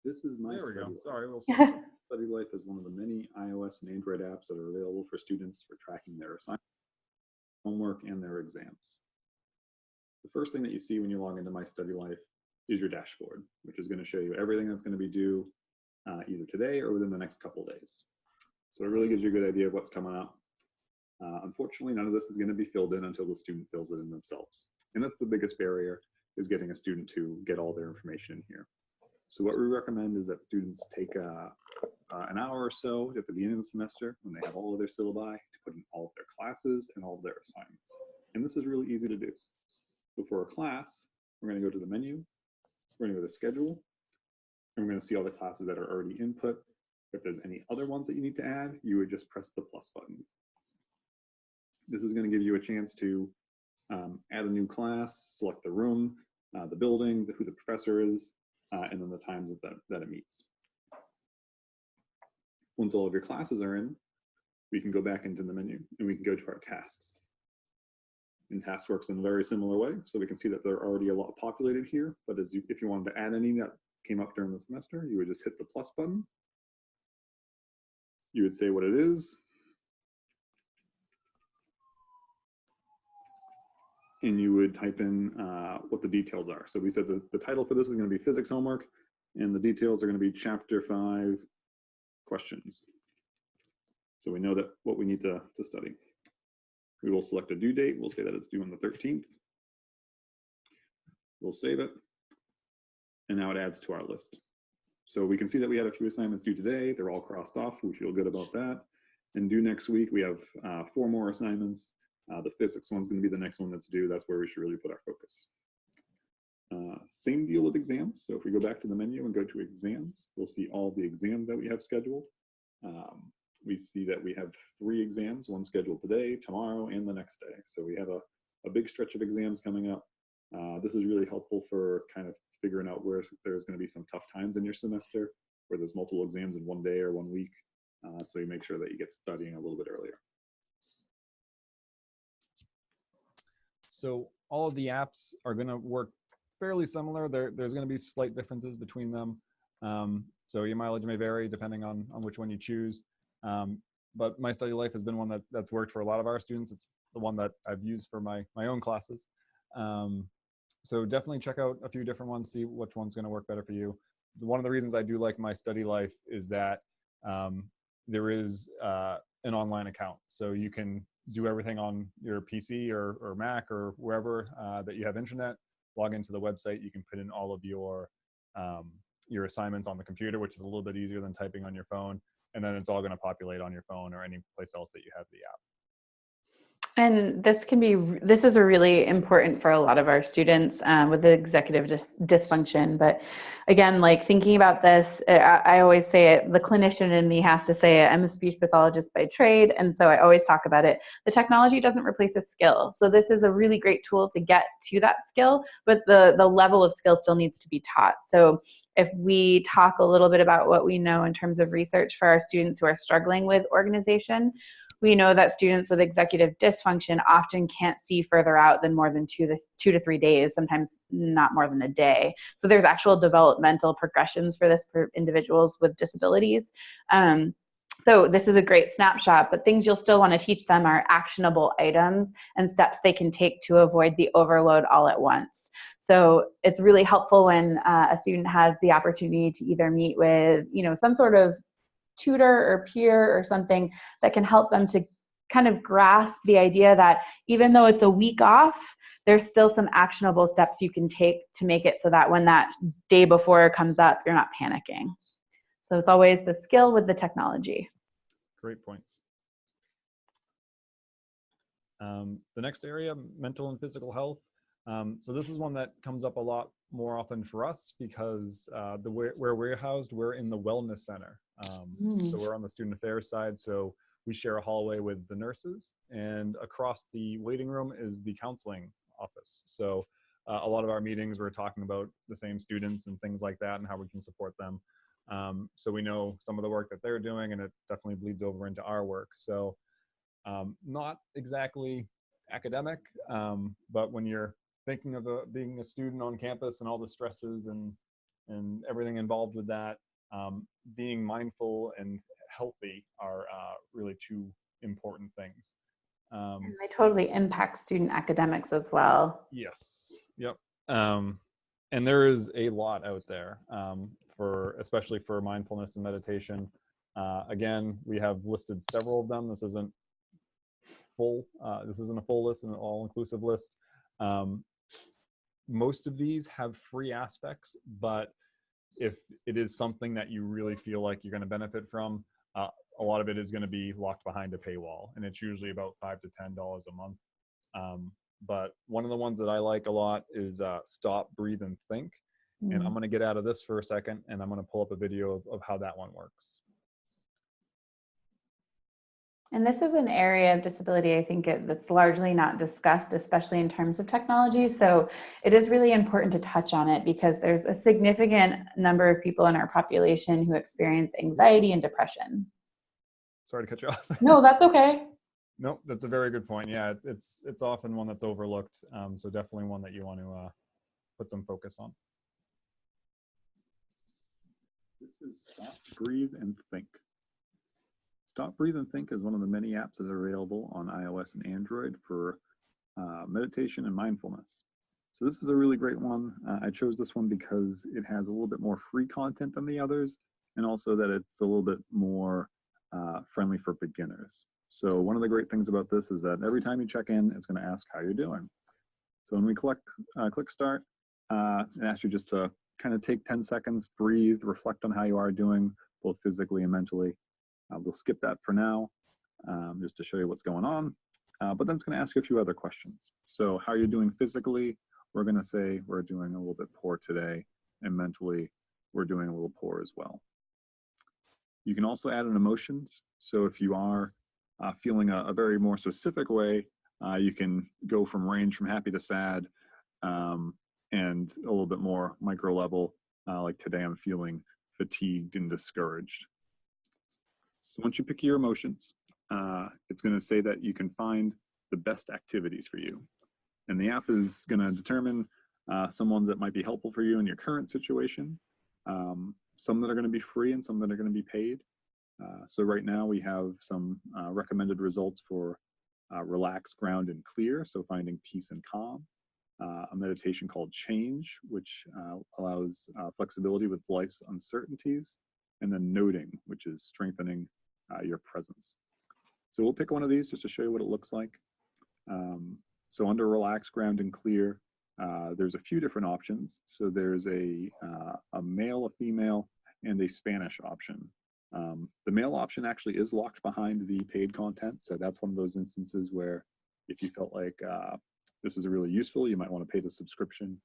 This is My Study Life. Sorry, we'll Study Life is one of the many iOS and Android apps that are available for students for tracking their assignments, homework, and their exams. The first thing that you see when you log into My Study Life is your dashboard, which is going to show you everything that's going to be due either today or within the next couple of days. So it really gives you a good idea of what's coming up. Unfortunately, none of this is going to be filled in until the student fills it in themselves. And that's the biggest barrier, is getting a student to get all their information in here. So what we recommend is that students take an hour or so at the beginning of the semester when they have all of their syllabi to put in all of their classes and all of their assignments. And this is really easy to do. So for a class, we're going to go to the menu, we're going to go to schedule, and we're going to see all the classes that are already input. If there's any other ones that you need to add, you would just press the plus button. This is going to give you a chance to add a new class, select the room, the building, who the professor is, and then the times that it meets. Once all of your classes are in, we can go back into the menu and we can go to our tasks. And tasks works in a very similar way. So we can see that there are already a lot populated here, but if you wanted to add any that came up during the semester, you would just hit the plus button. You would say what it is. And you would type in what the details are. So we said that the title for this is going to be physics homework, and the details are going to be chapter 5 questions. So we know that what we need to study. We will select a due date. We'll say that it's due on the 13th. We'll save it. And now it adds to our list. So we can see that we had a few assignments due today. They're all crossed off. We feel good about that. And due next week, we have 4 more assignments. The physics one's going to be the next one that's due. That's where we should really put our focus. Same deal with exams. So if we go back to the menu and go to exams, we'll see all the exams that we have scheduled. We see that we have 3 exams, one scheduled today, tomorrow, and the next day. So we have a big stretch of exams coming up. This is really helpful for kind of figuring out where there's going to be some tough times in your semester, where there's multiple exams in one day or 1 week. So you make sure that you get studying a little bit earlier. So all of the apps are going to work fairly similar. There's going to be slight differences between them. So your mileage may vary depending on which one you choose. But My Study Life has been one that's worked for a lot of our students. It's the one that I've used for my own classes. So definitely check out a few different ones, see which one's going to work better for you. One of the reasons I do like My Study Life is that there is an online account. So you can do everything on your PC or Mac or wherever that you have internet. Log into the website. You can put in all of your assignments on the computer, which is a little bit easier than typing on your phone. And then it's all going to populate on your phone or any place else that you have the app. And this is really important for a lot of our students with the executive dysfunction. But again, like thinking about this, I always say it, the clinician in me has to say it. I'm a speech pathologist by trade. And so I always talk about it. The technology doesn't replace a skill. So this is a really great tool to get to that skill, but the level of skill still needs to be taught. So if we talk a little bit about what we know in terms of research for our students who are struggling with organization, we know that students with executive dysfunction often can't see further out than more than 2 to 3 days, sometimes not more than a day. So there's actual developmental progressions for this for individuals with disabilities. So this is a great snapshot, but things you'll still want to teach them are actionable items and steps they can take to avoid the overload all at once. So it's really helpful when a student has the opportunity to either meet with, some sort of tutor or peer or something that can help them to kind of grasp the idea that even though it's a week off, there's still some actionable steps you can take to make it so that when that day before comes up, you're not panicking. So it's always the skill with the technology. Great points. The next area, mental and physical health. So this is one that comes up a lot more often for us because where we're housed, we're in the wellness center. So we're on the student affairs side. So we share a hallway with the nurses, and across the waiting room is the counseling office. So a lot of our meetings, we're talking about the same students and things like that and how we can support them. So we know some of the work that they're doing, and it definitely bleeds over into our work. So not exactly academic, but when you're thinking of being a student on campus and all the stresses and everything involved with that, being mindful and healthy are really 2 important things. And they totally impact student academics as well. Yes. Yep. And there is a lot out there especially for mindfulness and meditation. Again, we have listed several of them. This isn't full. This isn't a full list, an all-inclusive list. Most of these have free aspects, but if it is something that you really feel like you're going to benefit from, a lot of it is going to be locked behind a paywall, and it's usually about $5 to $10 a month. But one of the ones that I like a lot is Stop, Breathe, and Think. And I'm going to get out of this for a second, and I'm going to pull up a video of how that one works. And this is an area of disability, I think, that's largely not discussed, especially in terms of technology. So it is really important to touch on it because there's a significant number of people in our population who experience anxiety and depression. Sorry to cut you off. No, that's okay. Nope, that's a very good point. Yeah, it's often one that's overlooked. So definitely one that you want to put some focus on. This is Stop, Breathe, and Think. Stop, Breathe, and Think is one of the many apps that are available on iOS and Android for meditation and mindfulness. So this is a really great one. I chose this one because it has a little bit more free content than the others, and also that it's a little bit more friendly for beginners. So one of the great things about this is that every time you check in, it's going to ask how you're doing. So when we click start, it asks you just to kind of take 10 seconds, breathe, reflect on how you are doing, both physically and mentally. We'll skip that for now, just to show you what's going on. But then it's going to ask you a few other questions. So how you're doing physically, we're going to say we're doing a little bit poor today, and mentally, we're doing a little poor as well. You can also add in emotions. So if you are feeling a very more specific way, you can go from range from happy to sad, and a little bit more micro level, like today I'm feeling fatigued and discouraged. So once you pick your emotions, it's going to say that you can find the best activities for you. And the app is going to determine some ones that might be helpful for you in your current situation, some that are going to be free and some that are going to be paid. So right now we have some recommended results for relax, ground, and clear. So finding peace and calm. A meditation called Change, which allows flexibility with life's uncertainties. And then noting, which is strengthening your presence. So we'll pick one of these just to show you what it looks like. So under relax, ground, and clear, there's a few different options. So there's a male, a female, and a Spanish option. The male option actually is locked behind the paid content. So that's one of those instances where if you felt like this was really useful, you might want to pay the subscription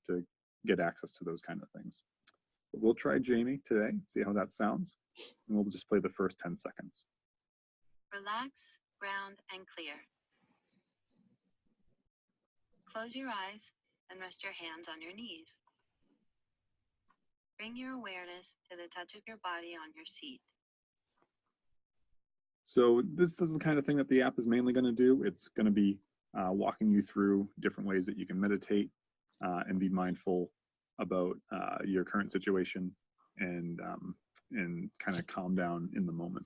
to get access to those kind of things. But we'll try Jamie today, see how that sounds. And we'll just play the first 10 seconds. Relax, ground, and clear. Close your eyes and rest your hands on your knees. Bring your awareness to the touch of your body on your seat. So this is the kind of thing that the app is mainly going to do. It's going to be walking you through different ways that you can meditate and be mindful about your current situation and kind of calm down in the moment.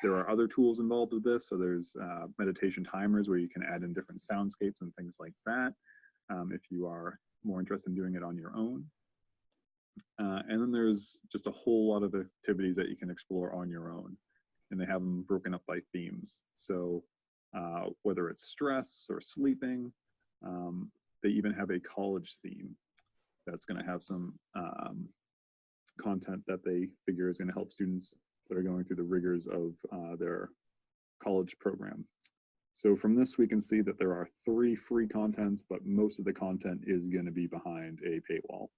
There are other tools involved with this. So there's meditation timers where you can add in different soundscapes and things like that if you are more interested in doing it on your own. And then there's just a whole lot of activities that you can explore on your own. And they have them broken up by themes. So whether it's stress or sleeping, they even have a college theme that's going to have some content that they figure is going to help students that are going through the rigors of their college program. So from this, we can see that there are 3 free contents, but most of the content is going to be behind a paywall.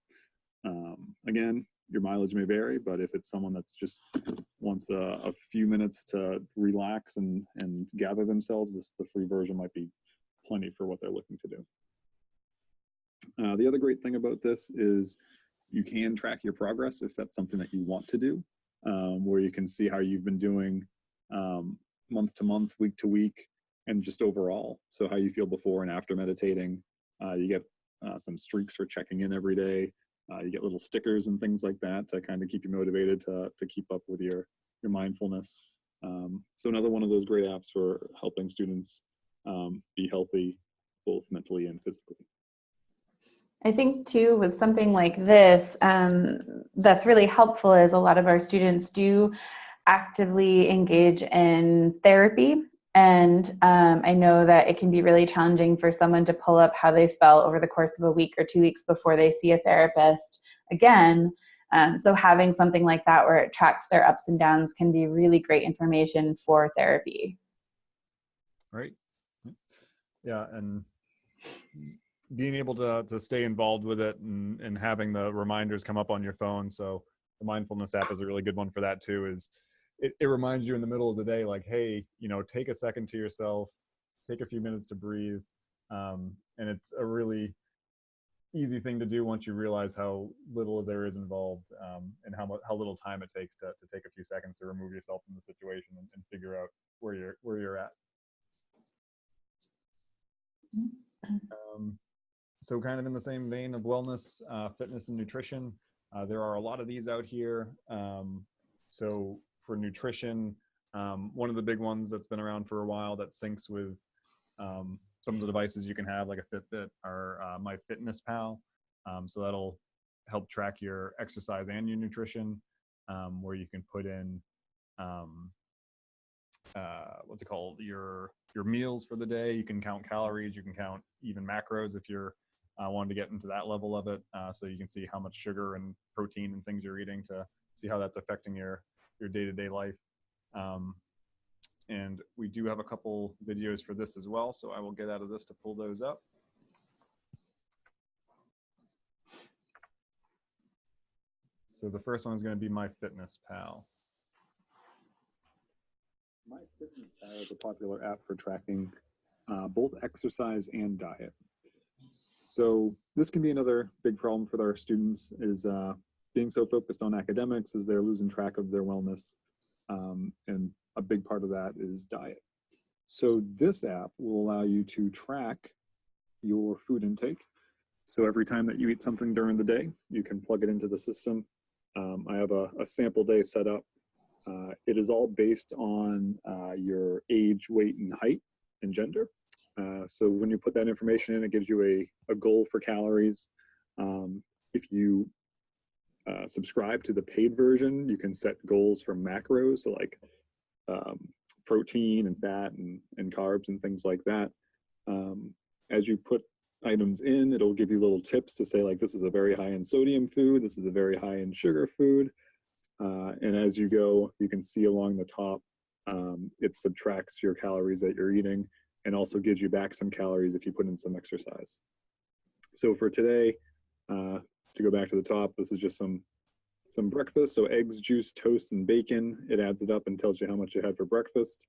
Again, your mileage may vary, but if it's someone that's just wants a few minutes to relax and gather themselves, the free version might be plenty for what they're looking to do. The other great thing about this is you can track your progress if that's something that you want to do, where you can see how you've been doing month to month, week to week, and just overall. So how you feel before and after meditating. You get some streaks for checking in every day. You get little stickers and things like that to kind of keep you motivated to keep up with your mindfulness. So another one of those great apps for helping students be healthy, both mentally and physically. I think too, with something like this, that's really helpful is a lot of our students do actively engage in therapy. And I know that it can be really challenging for someone to pull up how they felt over the course of a week or 2 weeks before they see a therapist again. So having something like that where it tracks their ups and downs can be really great information for therapy. Right. Yeah, and being able to stay involved with it and having the reminders come up on your phone. So the mindfulness app is a really good one for that too, is it reminds you in the middle of the day, like, hey, take a second to yourself, take a few minutes to breathe. And it's a really, easy thing to do once you realize how little there is involved, and how little time it takes to take a few seconds to remove yourself from the situation and figure out where you're at. So kind of in the same vein of wellness, fitness, and nutrition, there are a lot of these out here. So for nutrition, one of the big ones that's been around for a while that syncs with some of the devices you can have, like a Fitbit, are MyFitnessPal. So that'll help track your exercise and your nutrition, where you can put in what's it called, your meals for the day. You can count calories, you can count even macros if you're wanting to get into that level of it, so you can see how much sugar and protein and things you're eating to see how that's affecting your day-to-day life. And we do have a couple videos for this as well, so I will get out of this to pull those up. So the first one is going to be MyFitnessPal. MyFitnessPal is a popular app for tracking both exercise and diet. So this can be another big problem for our students, is being so focused on academics as they're losing track of their wellness. And a big part of that is diet. So this app will allow you to track your food intake. So every time that you eat something during the day, you can plug it into the system. I have a sample day set up. It is all based on your age, weight, and height, and gender. So when you put that information in, it gives you a goal for calories. If you subscribe to the paid version, you can set goals for macros, so like protein and fat and carbs and things like that. As you put items in, it'll give you little tips to say, like, this is a very high in sodium food, this is a very high in sugar food. And as you go, you can see along the top, it subtracts your calories that you're eating and also gives you back some calories if you put in some exercise. So for today, to go back to the top, this is just some breakfast. So eggs, juice, toast, and bacon. It adds it up and tells you how much you had for breakfast,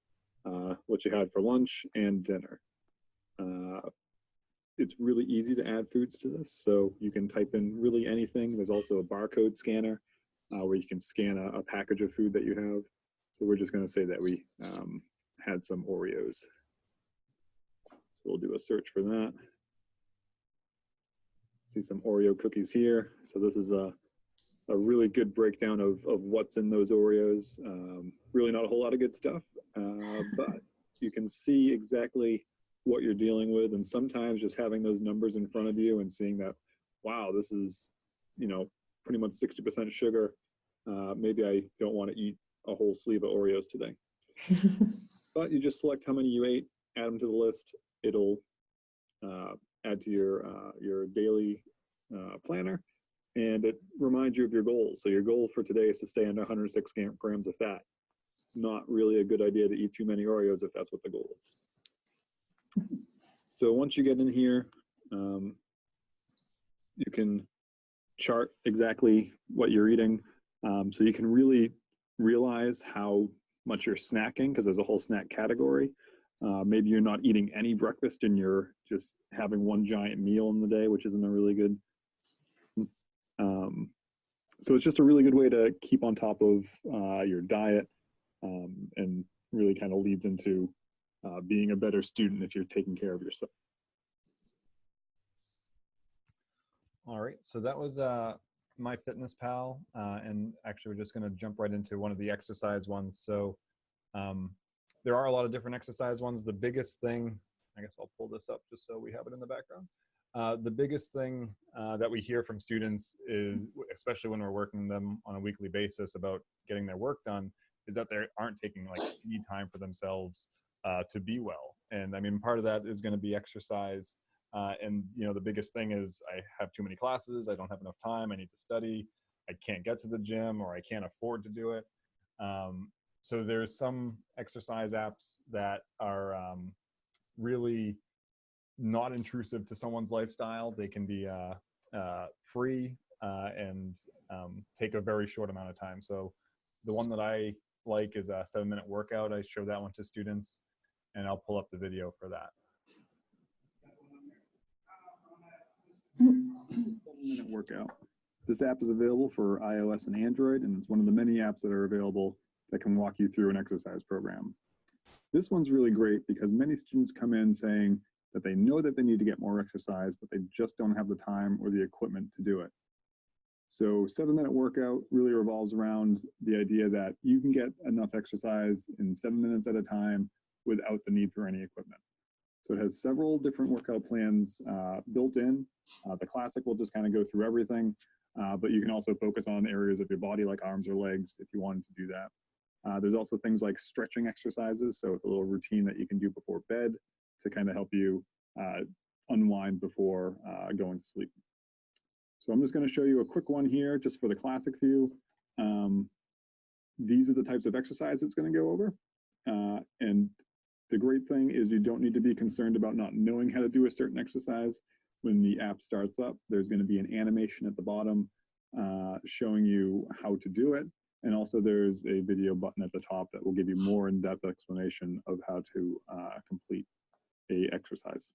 what you had for lunch, and dinner. It's really easy to add foods to this. So you can type in really anything. There's also a barcode scanner where you can scan a package of food that you have. So we're just going to say that we had some Oreos. So we'll do a search for that. See some Oreo cookies here. So this is a really good breakdown of what's in those Oreos. Really not a whole lot of good stuff, but you can see exactly what you're dealing with. And sometimes just having those numbers in front of you and seeing that, wow, this is, pretty much 60% sugar. Maybe I don't want to eat a whole sleeve of Oreos today. But you just select how many you ate, add them to the list. It'll add to your daily planner, and it reminds you of your goals. So your goal for today is to stay under 106 grams of fat. Not really a good idea to eat too many Oreos if that's what the goal is. So once you get in here, you can chart exactly what you're eating. So you can really realize how much you're snacking, because there's a whole snack category. Maybe you're not eating any breakfast and you're just having one giant meal in the day, which isn't a really good. So it's just a really good way to keep on top of your diet, and really kind of leads into being a better student if you're taking care of yourself. All right, so that was MyFitnessPal, and actually we're just going to jump right into one of the exercise ones. So there are a lot of different exercise ones. The biggest thing, I guess I'll pull this up just so we have it in the background. The biggest thing that we hear from students is, especially when we're working them on a weekly basis about getting their work done, is that they aren't taking like any time for themselves to be well. And I mean, part of that is going to be exercise. And the biggest thing is I have too many classes, I don't have enough time, I need to study, I can't get to the gym, or I can't afford to do it. So there's some exercise apps that are really not intrusive to someone's lifestyle. They can be free and take a very short amount of time. So the one that I like is a 7-minute workout. I show that one to students, and I'll pull up the video for that. 7-minute workout. This app is available for iOS and Android, and it's one of the many apps that are available that can walk you through an exercise program. This one's really great because many students come in saying that they know that they need to get more exercise, but they just don't have the time or the equipment to do it. So 7-minute workout really revolves around the idea that you can get enough exercise in 7 minutes at a time without the need for any equipment. So it has several different workout plans built in. The classic will just kind of go through everything, but you can also focus on areas of your body like arms or legs if you wanted to do that. There's also things like stretching exercises. So it's a little routine that you can do before bed to kind of help you unwind before going to sleep. So I'm just going to show you a quick one here just for the classic view. These are the types of exercise it's going to go over. And the great thing is you don't need to be concerned about not knowing how to do a certain exercise. When the app starts up, there's going to be an animation at the bottom showing you how to do it. And also there's a video button at the top that will give you more in-depth explanation of how to complete a exercise.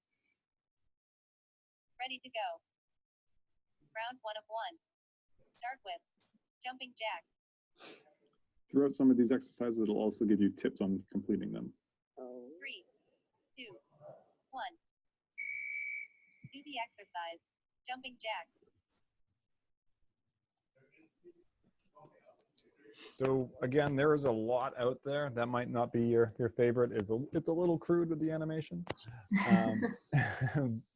Ready to go. Round 1 of 1. Start with jumping jacks. Throughout some of these exercises, it'll also give you tips on completing them. 3, 2, 1. Do the exercise. Jumping jacks. So again, there is a lot out there. That might not be your favorite. It's a little crude with the animations,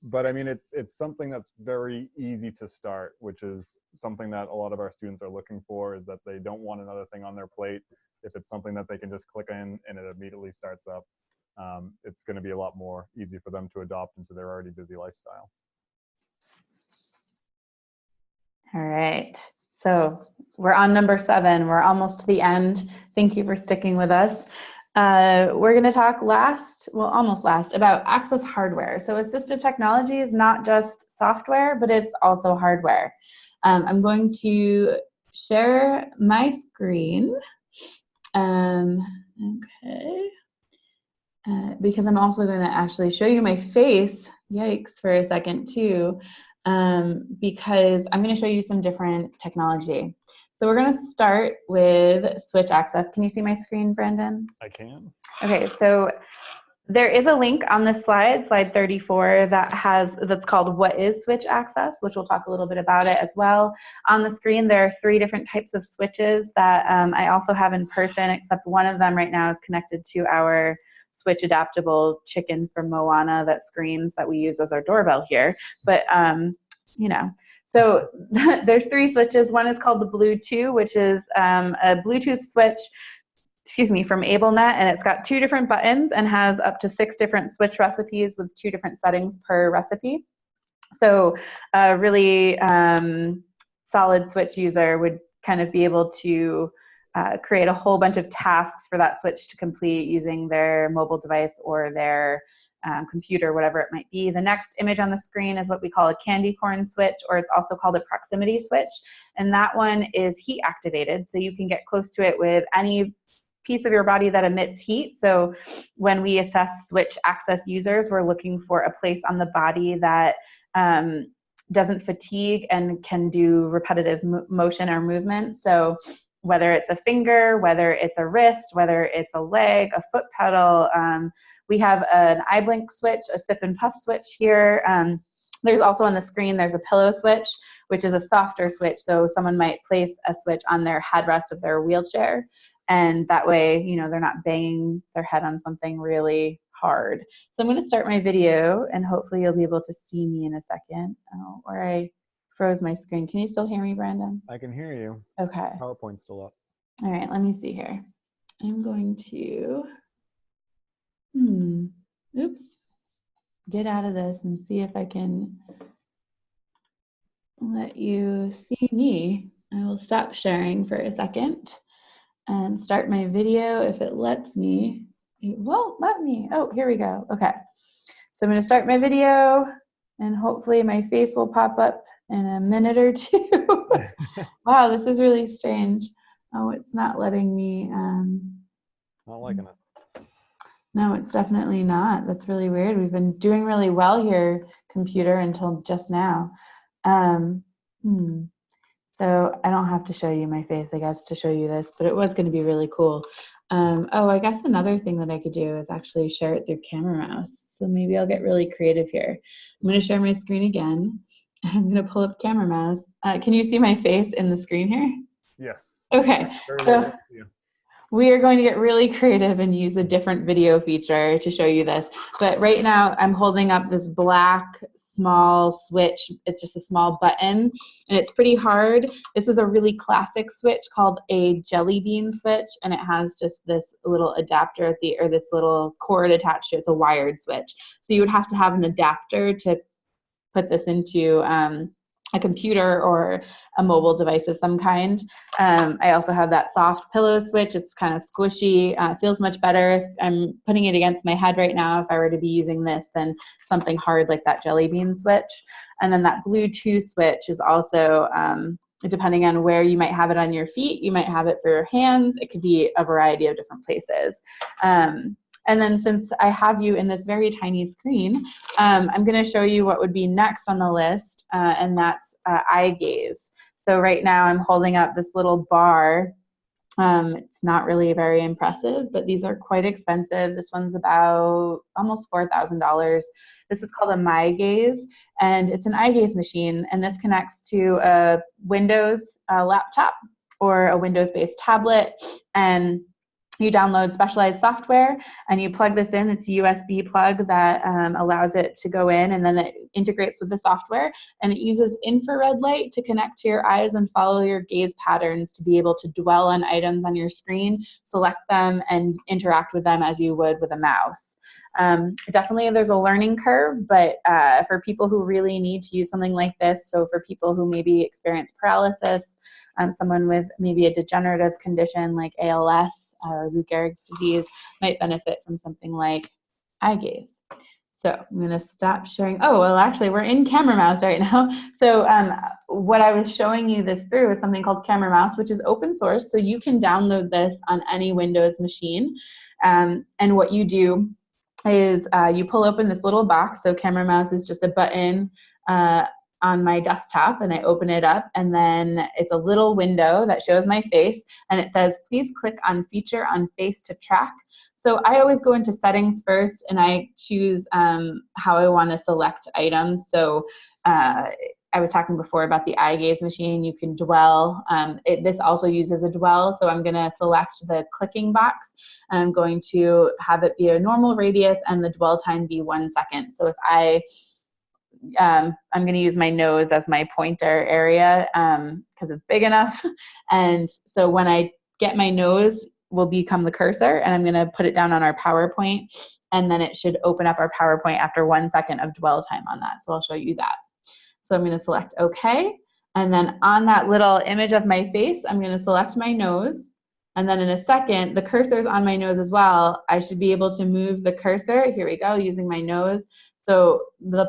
but I mean it's something that's very easy to start, which is something that a lot of our students are looking for, is that they don't want another thing on their plate. If it's something that they can just click in and it immediately starts up, it's going to be a lot more easy for them to adopt into their already busy lifestyle. All right. So we're on number 7. We're almost to the end. Thank you for sticking with us. We're going to talk almost last, about access hardware. So assistive technology is not just software, but it's also hardware. I'm going to share my screen. Okay. Because I'm also going to actually show you my face, yikes, for a second too, because I'm going to show you some different technology. So we're going to start with switch access. Can you see my screen, Brandon? I can. Okay, so there is a link on this slide 34, that's called What is Switch Access, which we'll talk a little bit about it as well. On the screen, there are 3 different types of switches that I also have in person, except one of them right now is connected to our switch adaptable chicken from Moana that screams that we use as our doorbell here. But, you know, so there's 3 switches. One is called the Bluetooth, which is a Bluetooth switch, from AbleNet, and it's got 2 different buttons and has up to 6 different switch recipes with 2 different settings per recipe. So a really solid switch user would kind of be able to create a whole bunch of tasks for that switch to complete using their mobile device or their computer, whatever it might be. The next image on the screen is what we call a candy corn switch, or it's also called a proximity switch. And that one is heat activated, so you can get close to it with any piece of your body that emits heat. So when we assess switch access users, we're looking for a place on the body that doesn't fatigue and can do repetitive motion or movement. So whether it's a finger, whether it's a wrist, whether it's a leg, a foot pedal, we have an eye blink switch, a sip and puff switch here. There's also on the screen, there's a pillow switch, which is a softer switch. So someone might place a switch on their headrest of their wheelchair, and that way, you know, they're not banging their head on something really hard. So I'm going to start my video, and hopefully you'll be able to see me in a second. Oh, or I froze my screen. Can you still hear me, Brandon? I can hear you. Okay. PowerPoint's still up. All right, let me see here. I'm going to, get out of this and see if I can let you see me. I will stop sharing for a second and start my video if it lets me. It won't let me. Oh, here we go. Okay. So I'm going to start my video, and hopefully my face will pop up in a minute or 2. Wow, this is really strange. Oh, it's not letting me. Not liking it. No, it's definitely not. That's really weird. We've been doing really well here, computer, until just now. So I don't have to show you my face, I guess, to show you this, but it was going to be really cool. Oh, I guess another thing that I could do is actually share it through Camera Mouse. So maybe I'll get really creative here. I'm going to share my screen again. I'm going to pull up Camera Mouse. Can you see my face in the screen here? Yes. Okay. Very So well. we are going to get really creative and use a different video feature to show you this. But right now I'm holding up this black small switch. It's just a small button and it's pretty hard. This is a really classic switch called a jelly bean switch, and it has just this little adapter at the, or this little cord attached to it. It's a wired switch. So you would have to have an adapter to put this into a computer or a mobile device of some kind. I also have that soft pillow switch. It's kind of squishy. It feels much better if I'm putting it against my head right now if I were to be using this than something hard like that jelly bean switch. And then that Bluetooth switch is also, depending on where you might have it on your feet, you might have it for your hands. It could be a variety of different places. And then since I have you in this very tiny screen, I'm going to show you what would be next on the list, and that's eye gaze. So right now I'm holding up this little bar. It's not really very impressive, but these are quite expensive. This one's about almost $4,000. This is called a MyGaze, and it's an eye gaze machine, and this connects to a Windows laptop or a Windows-based tablet, and you download specialized software and you plug this in. It's a USB plug that allows it to go in, and then it integrates with the software, and it uses infrared light to connect to your eyes and follow your gaze patterns to be able to dwell on items on your screen, select them, and interact with them as you would with a mouse. Definitely there's a learning curve, but for people who really need to use something like this, so for people who maybe experience paralysis, someone with maybe a degenerative condition like ALS, or Lou Gehrig's disease, might benefit from something like eye gaze. So I'm going to stop sharing. Oh, well, actually, we're in Camera Mouse right now. So what I was showing you this through is something called Camera Mouse, which is open source. So you can download this on any Windows machine. And what you do is you pull open this little box. So Camera Mouse is just a button on my desktop, and I open it up, and then it's a little window that shows my face, and it says, please click on feature on face to track. So I always go into settings first, and I choose how I want to select items. So I was talking before about the eye gaze machine. You can dwell. This also uses a dwell, so I'm going to select the clicking box, and I'm going to have it be a normal radius and the dwell time be 1 second. So if I'm going to use my nose as my pointer area because it's big enough. And so when I get my nose, will become the cursor, and I'm going to put it down on our PowerPoint, and then it should open up our PowerPoint after 1 second of dwell time on that. So I'll show you that. So I'm going to select OK. And then on that little image of my face, I'm going to select my nose. And then in a second, the cursor's on my nose as well. I should be able to move the cursor. Here we go, using my nose. So the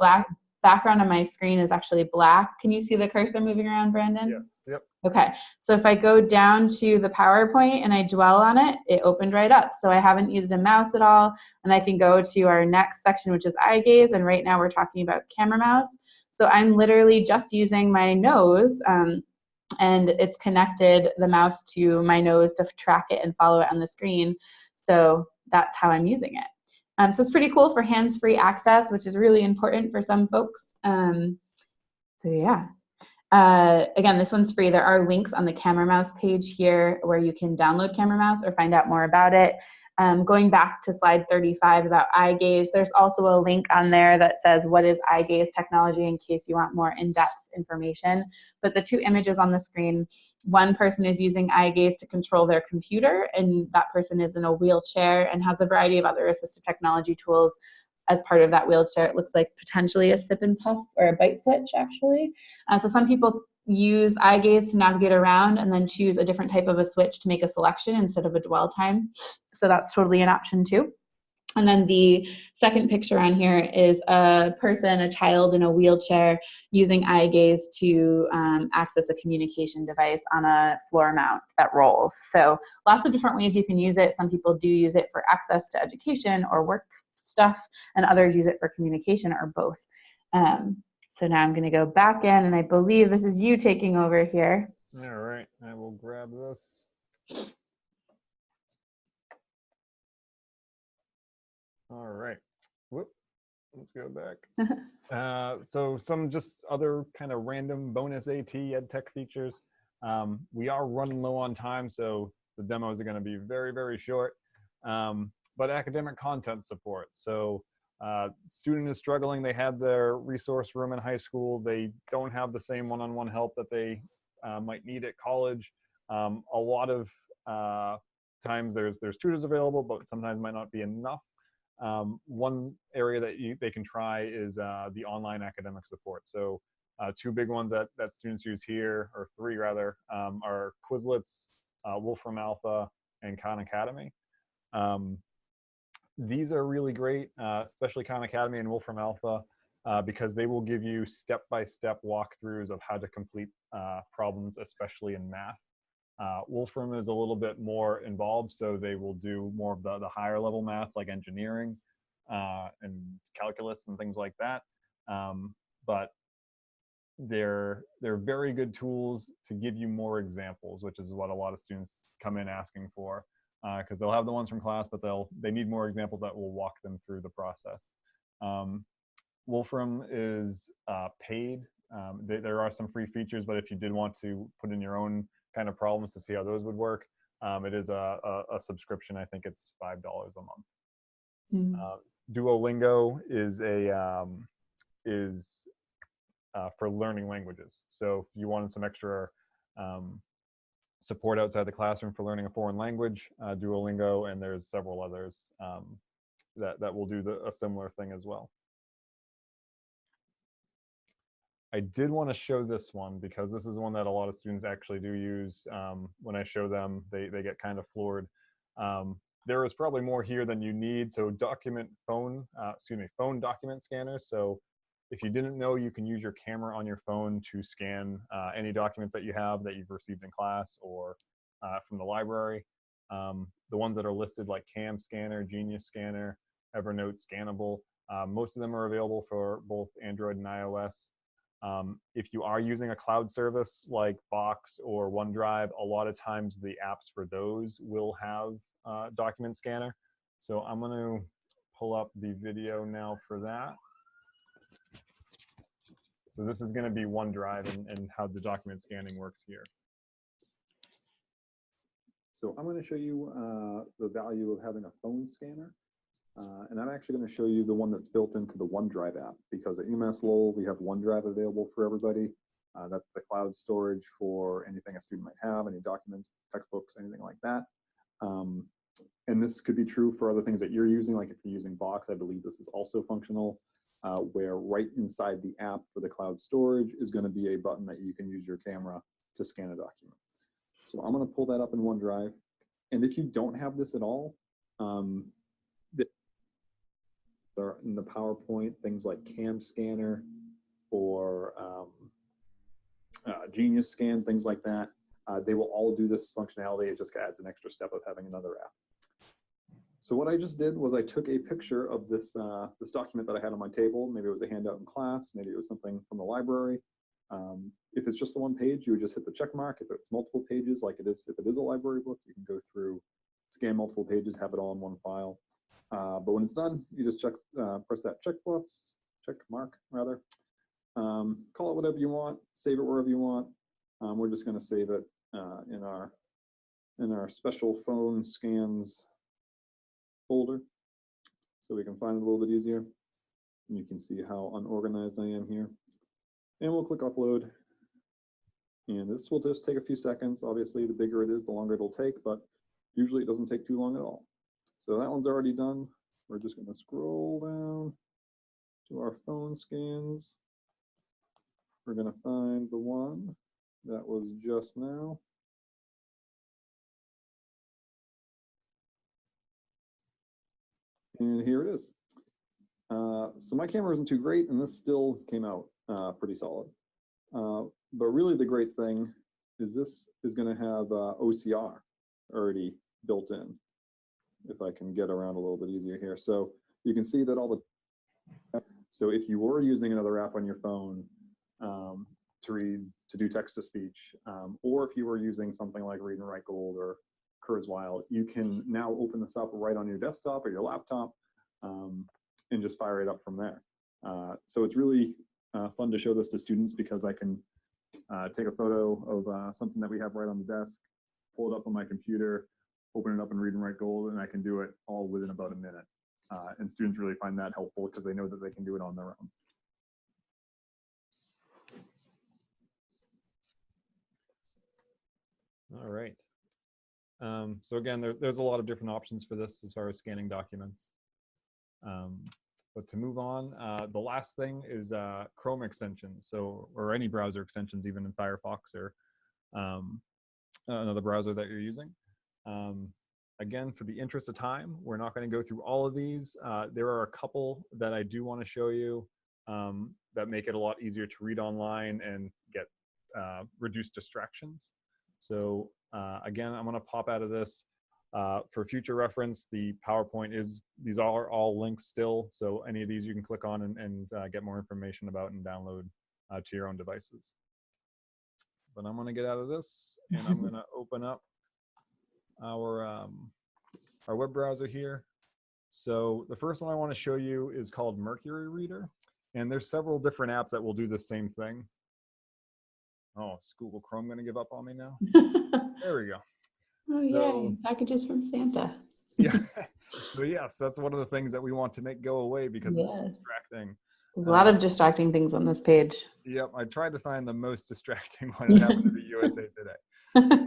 background on my screen is actually black. Can you see the cursor moving around, Brandon? Yes. Yep. Okay. So if I go down to the PowerPoint and I dwell on it, it opened right up. So I haven't used a mouse at all. And I can go to our next section, which is eye gaze. And right now we're talking about Camera Mouse. So I'm literally just using my nose, and it's connected the mouse to my nose to track it and follow it on the screen. So that's how I'm using it. So it's pretty cool for hands-free access, which is really important for some folks. So yeah. Again, this one's free. There are links on the Camera Mouse page here where you can download Camera Mouse or find out more about it. Going back to slide 35 about eye gaze, there's also a link on there that says what is eye gaze technology in case you want more in-depth information. But the two images on the screen, one person is using eye gaze to control their computer, and that person is in a wheelchair and has a variety of other assistive technology tools as part of that wheelchair. It looks like potentially a sip and puff or a bite switch, actually. So some people use eye gaze to navigate around and then choose a different type of a switch to make a selection instead of a dwell time. So that's totally an option too. And then the second picture on here is a person, a child in a wheelchair, using eye gaze to access a communication device on a floor mount that rolls. So lots of different ways you can use it. Some people do use it for access to education or work stuff, and others use it for communication or both. So now I'm going to go back in, and I believe this is you taking over here. All right, I will grab this. All right, whoop, let's go back. So some just other kind of random bonus AT ed tech features. We are running low on time, so the demos are going to be very, very short. But academic content support. So student is struggling. They had their resource room in high school. They don't have the same one-on-one help that they might need at college. A lot of times there's tutors available, but sometimes might not be enough. One area that they can try is the online academic support. So two big ones that students use here, or three rather, are Quizlets, Wolfram Alpha, and Khan Academy. These are really great, especially Khan Academy and Wolfram Alpha, because they will give you step-by-step walkthroughs of how to complete problems, especially in math. Wolfram is a little bit more involved, so they will do more of the higher level math, like engineering and calculus and things like that. But they're very good tools to give you more examples, which is what a lot of students come in asking for, because they'll have the ones from class, but they need more examples that will walk them through the process. Wolfram is paid. There are some free features, but if you did want to put in your own kind of problems to see how those would work, it is a subscription. I think it's $5 a month. Duolingo is for learning languages. So if you wanted some extra support outside the classroom for learning a foreign language, Duolingo, and there's several others that will do a similar thing as well. I did want to show this one because this is one that a lot of students actually do use. When I show them, they get kind of floored. There is probably more here than you need. So phone document scanners. So if you didn't know, you can use your camera on your phone to scan any documents that you have that you've received in class or from the library. The ones that are listed, like Cam Scanner, Genius Scanner, Evernote Scannable, most of them are available for both Android and iOS. If you are using a cloud service like Box or OneDrive, a lot of times the apps for those will have document scanner. So I'm going to pull up the video now for that. So this is going to be OneDrive and how the document scanning works here. So I'm going to show you the value of having a phone scanner. And I'm actually going to show you the one that's built into the OneDrive app, because at UMass Lowell, we have OneDrive available for everybody. That's the cloud storage for anything a student might have, any documents, textbooks, anything like that. And this could be true for other things that you're using, like if you're using Box, I believe this is also functional, where right inside the app for the cloud storage is going to be a button that you can use your camera to scan a document. So I'm going to pull that up in OneDrive. And if you don't have this at all, in the PowerPoint, things like Cam Scanner or Genius Scan, things like that, they will all do this functionality. It just adds an extra step of having another app. So what I just did was I took a picture of this this document that I had on my table. Maybe it was a handout in class. Maybe it was something from the library. If it's just the one page, you would just hit the check mark. If it's multiple pages, like it is, if it is a library book, you can go through, scan multiple pages, have it all in one file. But when it's done, you just press that check mark rather. Call it whatever you want, save it wherever you want. We're just going to save it in our special phone scans folder, so we can find it a little bit easier. And you can see how unorganized I am here. And we'll click upload. And this will just take a few seconds. Obviously, the bigger it is, the longer it'll take, but usually it doesn't take too long at all. So that one's already done. We're just going to scroll down to our phone scans. We're going to find the one that was just now. And here it is. So my camera isn't too great, and this still came out pretty solid. But really the great thing is this is going to have OCR already built in. If I can get around a little bit easier here. So you can see that all the So if you were using another app on your phone to do text to speech, or if you were using something like Read and Write Gold or Kurzweil, you can now open this up right on your desktop or your laptop and just fire it up from there. So it's really fun to show this to students because I can take a photo of something that we have right on the desk, pull it up on my computer, open it up in Read and Write Gold, and I can do it all within about a minute. And students really find that helpful because they know that they can do it on their own. All right. So again, there's a lot of different options for this as far as scanning documents. But to move on, the last thing is Chrome extensions, or any browser extensions, even in Firefox or another browser that you're using. Again, for the interest of time, we're not going to go through all of these. There are a couple that I do want to show you that make it a lot easier to read online and get reduced distractions. So again, I'm going to pop out of this. For future reference, the PowerPoint these are all links still. So any of these you can click on and get more information about and download to your own devices. But I'm going to get out of this and I'm going to open up our web browser here. So the first one I want to show you is called Mercury Reader. And there's several different apps that will do the same thing. Oh, is Google Chrome going to give up on me now? There we go. Oh, So, yay. Packages from Santa. Yeah. So yes, that's one of the things that we want to make go away because Yeah. it's distracting. There's a lot of distracting things on this page. Yep, I tried to find the most distracting one that happened to the USA Today.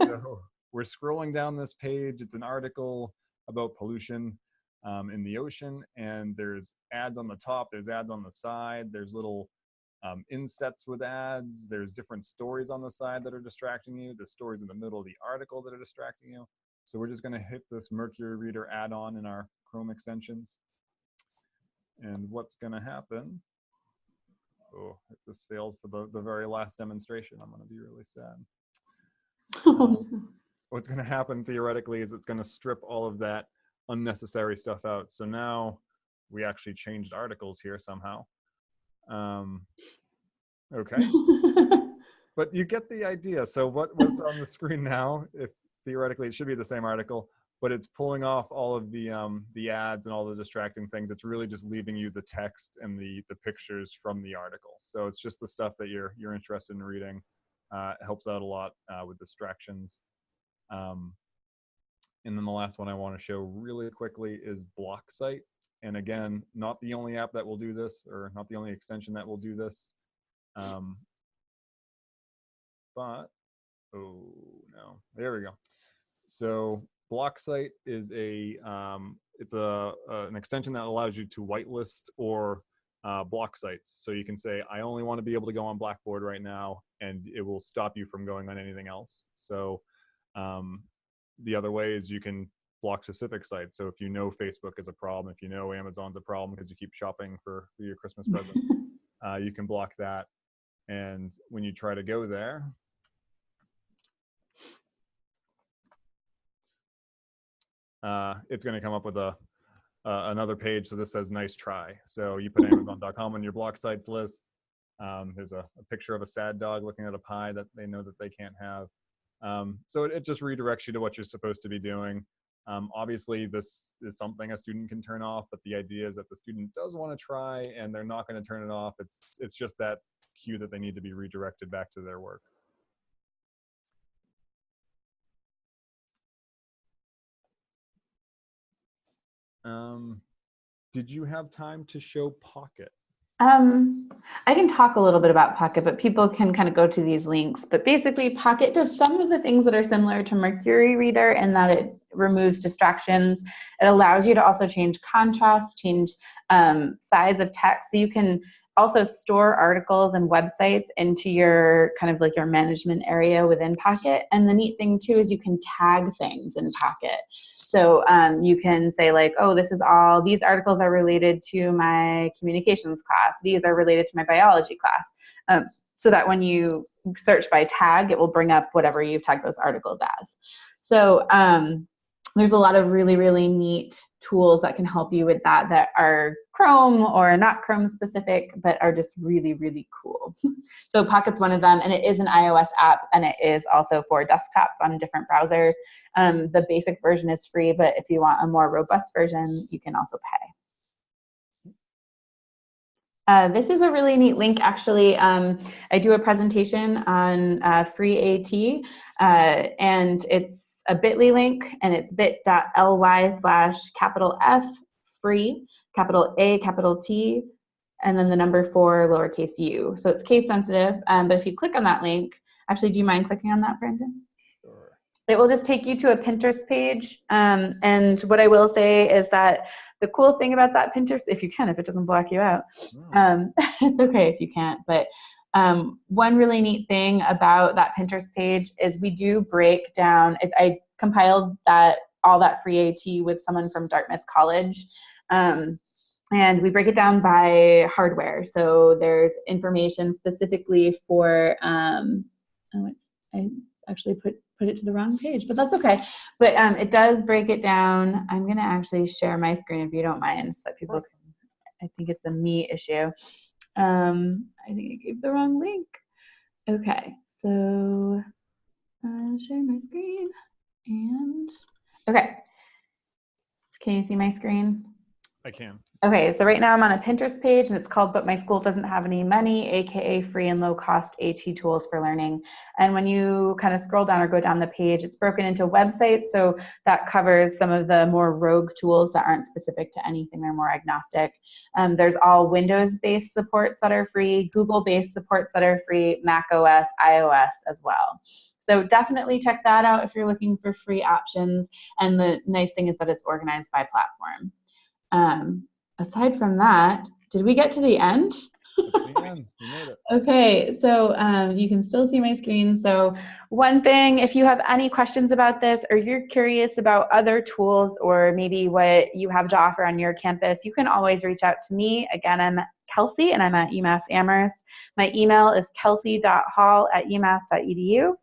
So we're scrolling down this page. It's an article about pollution in the ocean, and there's ads on the top, there's ads on the side, there's little insets with ads, there's different stories on the side that are distracting you, there's stories in the middle of the article that are distracting you. So we're just going to hit this Mercury Reader add-on in our Chrome extensions. And what's going to happen, if this fails for the very last demonstration, I'm going to be really sad. What's going to happen theoretically is it's going to strip all of that unnecessary stuff out. So now we actually changed articles here somehow. Okay, but you get the idea. So what's on the screen now, if theoretically it should be the same article, but it's pulling off all of the ads and all the distracting things. It's really just leaving you the text and the pictures from the article. So it's just the stuff that you're interested in reading. It helps out a lot with distractions. And then the last one I want to show really quickly is Block Site. And again, not the only app that will do this, or not the only extension that will do this. But, oh no, there we go. So Block Site is an extension that allows you to whitelist or block sites. So you can say, I only want to be able to go on Blackboard right now, and it will stop you from going on anything else. So the other way is you can block specific sites. So if you know Facebook is a problem, if you know Amazon's a problem because you keep shopping for your Christmas presents, you can block that. And when you try to go there, it's going to come up with another page. So this says nice try. So you put Amazon.com on your block sites list. There's a picture of a sad dog looking at a pie that they know that they can't have. So it just redirects you to what you're supposed to be doing. Obviously, this is something a student can turn off, but the idea is that the student does want to try and they're not going to turn it off. It's just that cue that they need to be redirected back to their work. Did you have time to show Pocket? I can talk a little bit about Pocket, but people can kind of go to these links. But basically, Pocket does some of the things that are similar to Mercury Reader in that it removes distractions. It allows you to also change contrast, change size of text. So you can also store articles and websites into your kind of like your management area within Pocket. And the neat thing too is you can tag things in Pocket. So you can say like, oh, these articles are related to my communications class. These are related to my biology class. So that when you search by tag, it will bring up whatever you've tagged those articles as. So there's a lot of really, really neat tools that can help you with that, that are Chrome or not Chrome specific, but are just really, really cool. So Pocket's one of them, and it is an iOS app, and it is also for desktop on different browsers. The basic version is free, but if you want a more robust version, you can also pay. This is a really neat link, actually. I do a presentation on free AT, and it's a bit.ly link, and it's bit.ly/F free, capital A, capital T, and then the number 4, lowercase u. So it's case sensitive, but if you click on that link, actually, do you mind clicking on that, Brandon? Sure. It will just take you to a Pinterest page. And what I will say is that the cool thing about that Pinterest, if you can, if it doesn't block you out, it's okay if you can't, but one really neat thing about that Pinterest page is we do break down, I compiled all that free AT with someone from Dartmouth College, and we break it down by hardware. So there's information specifically for, I actually put it to the wrong page, but that's okay. But it does break it down. I'm gonna actually share my screen if you don't mind, so that people can, I think it's a me issue. I think I gave the wrong link. Okay, so share my screen, and okay. Can you see my screen? I can. Okay, so right now I'm on a Pinterest page, and it's called But My School Doesn't Have Any Money, aka Free and Low Cost AT Tools for Learning. And when you kind of scroll down or go down the page, it's broken into websites, so that covers some of the more rogue tools that aren't specific to anything, they're more agnostic. There's all Windows-based supports that are free, Google-based supports that are free, Mac OS, iOS as well. So definitely check that out if you're looking for free options. And the nice thing is that it's organized by platform. Aside from that, did we get to the end? That's the end. We made it. Okay, so you can still see my screen. So one thing, if you have any questions about this, or you're curious about other tools, or maybe what you have to offer on your campus, you can always reach out to me. Again, I'm Kelsey, and I'm at UMass Amherst. My email is kelsey.hall@umass.edu.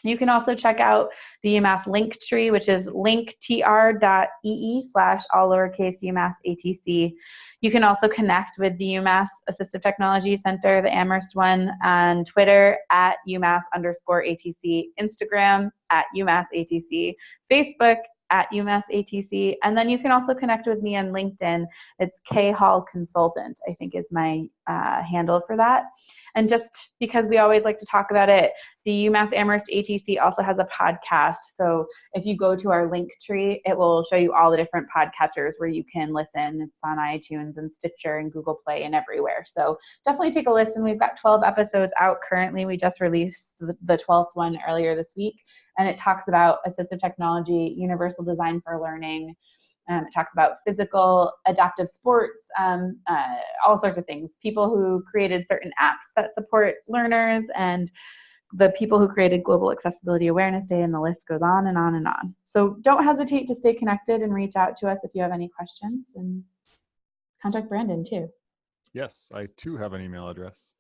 You can also check out the UMass link tree, which is linktr.ee/all-lowercase UMass ATC. You can also connect with the UMass Assistive Technology Center, the Amherst one, on Twitter at UMass_ATC, Instagram at UMass ATC, Facebook at UMass ATC, and then you can also connect with me on LinkedIn. It's K Hall Consultant, I think is my handle for that. And just because we always like to talk about it, the UMass Amherst ATC also has a podcast. So if you go to our link tree, it will show you all the different podcatchers where you can listen. It's on iTunes and Stitcher and Google Play and everywhere. So definitely take a listen. We've got 12 episodes out currently. We just released the 12th one earlier this week. And it talks about assistive technology, universal design for learning. It talks about physical, adaptive sports, all sorts of things. People who created certain apps that support learners, and the people who created Global Accessibility Awareness Day, and the list goes on and on and on. So don't hesitate to stay connected and reach out to us if you have any questions, and contact Brandon too. Yes, I too have an email address.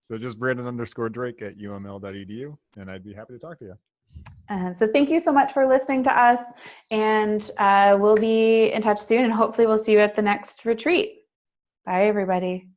So just Brandon_Drake@uml.edu, and I'd be happy to talk to you. So thank you so much for listening to us, and we'll be in touch soon, and hopefully we'll see you at the next retreat. Bye, everybody.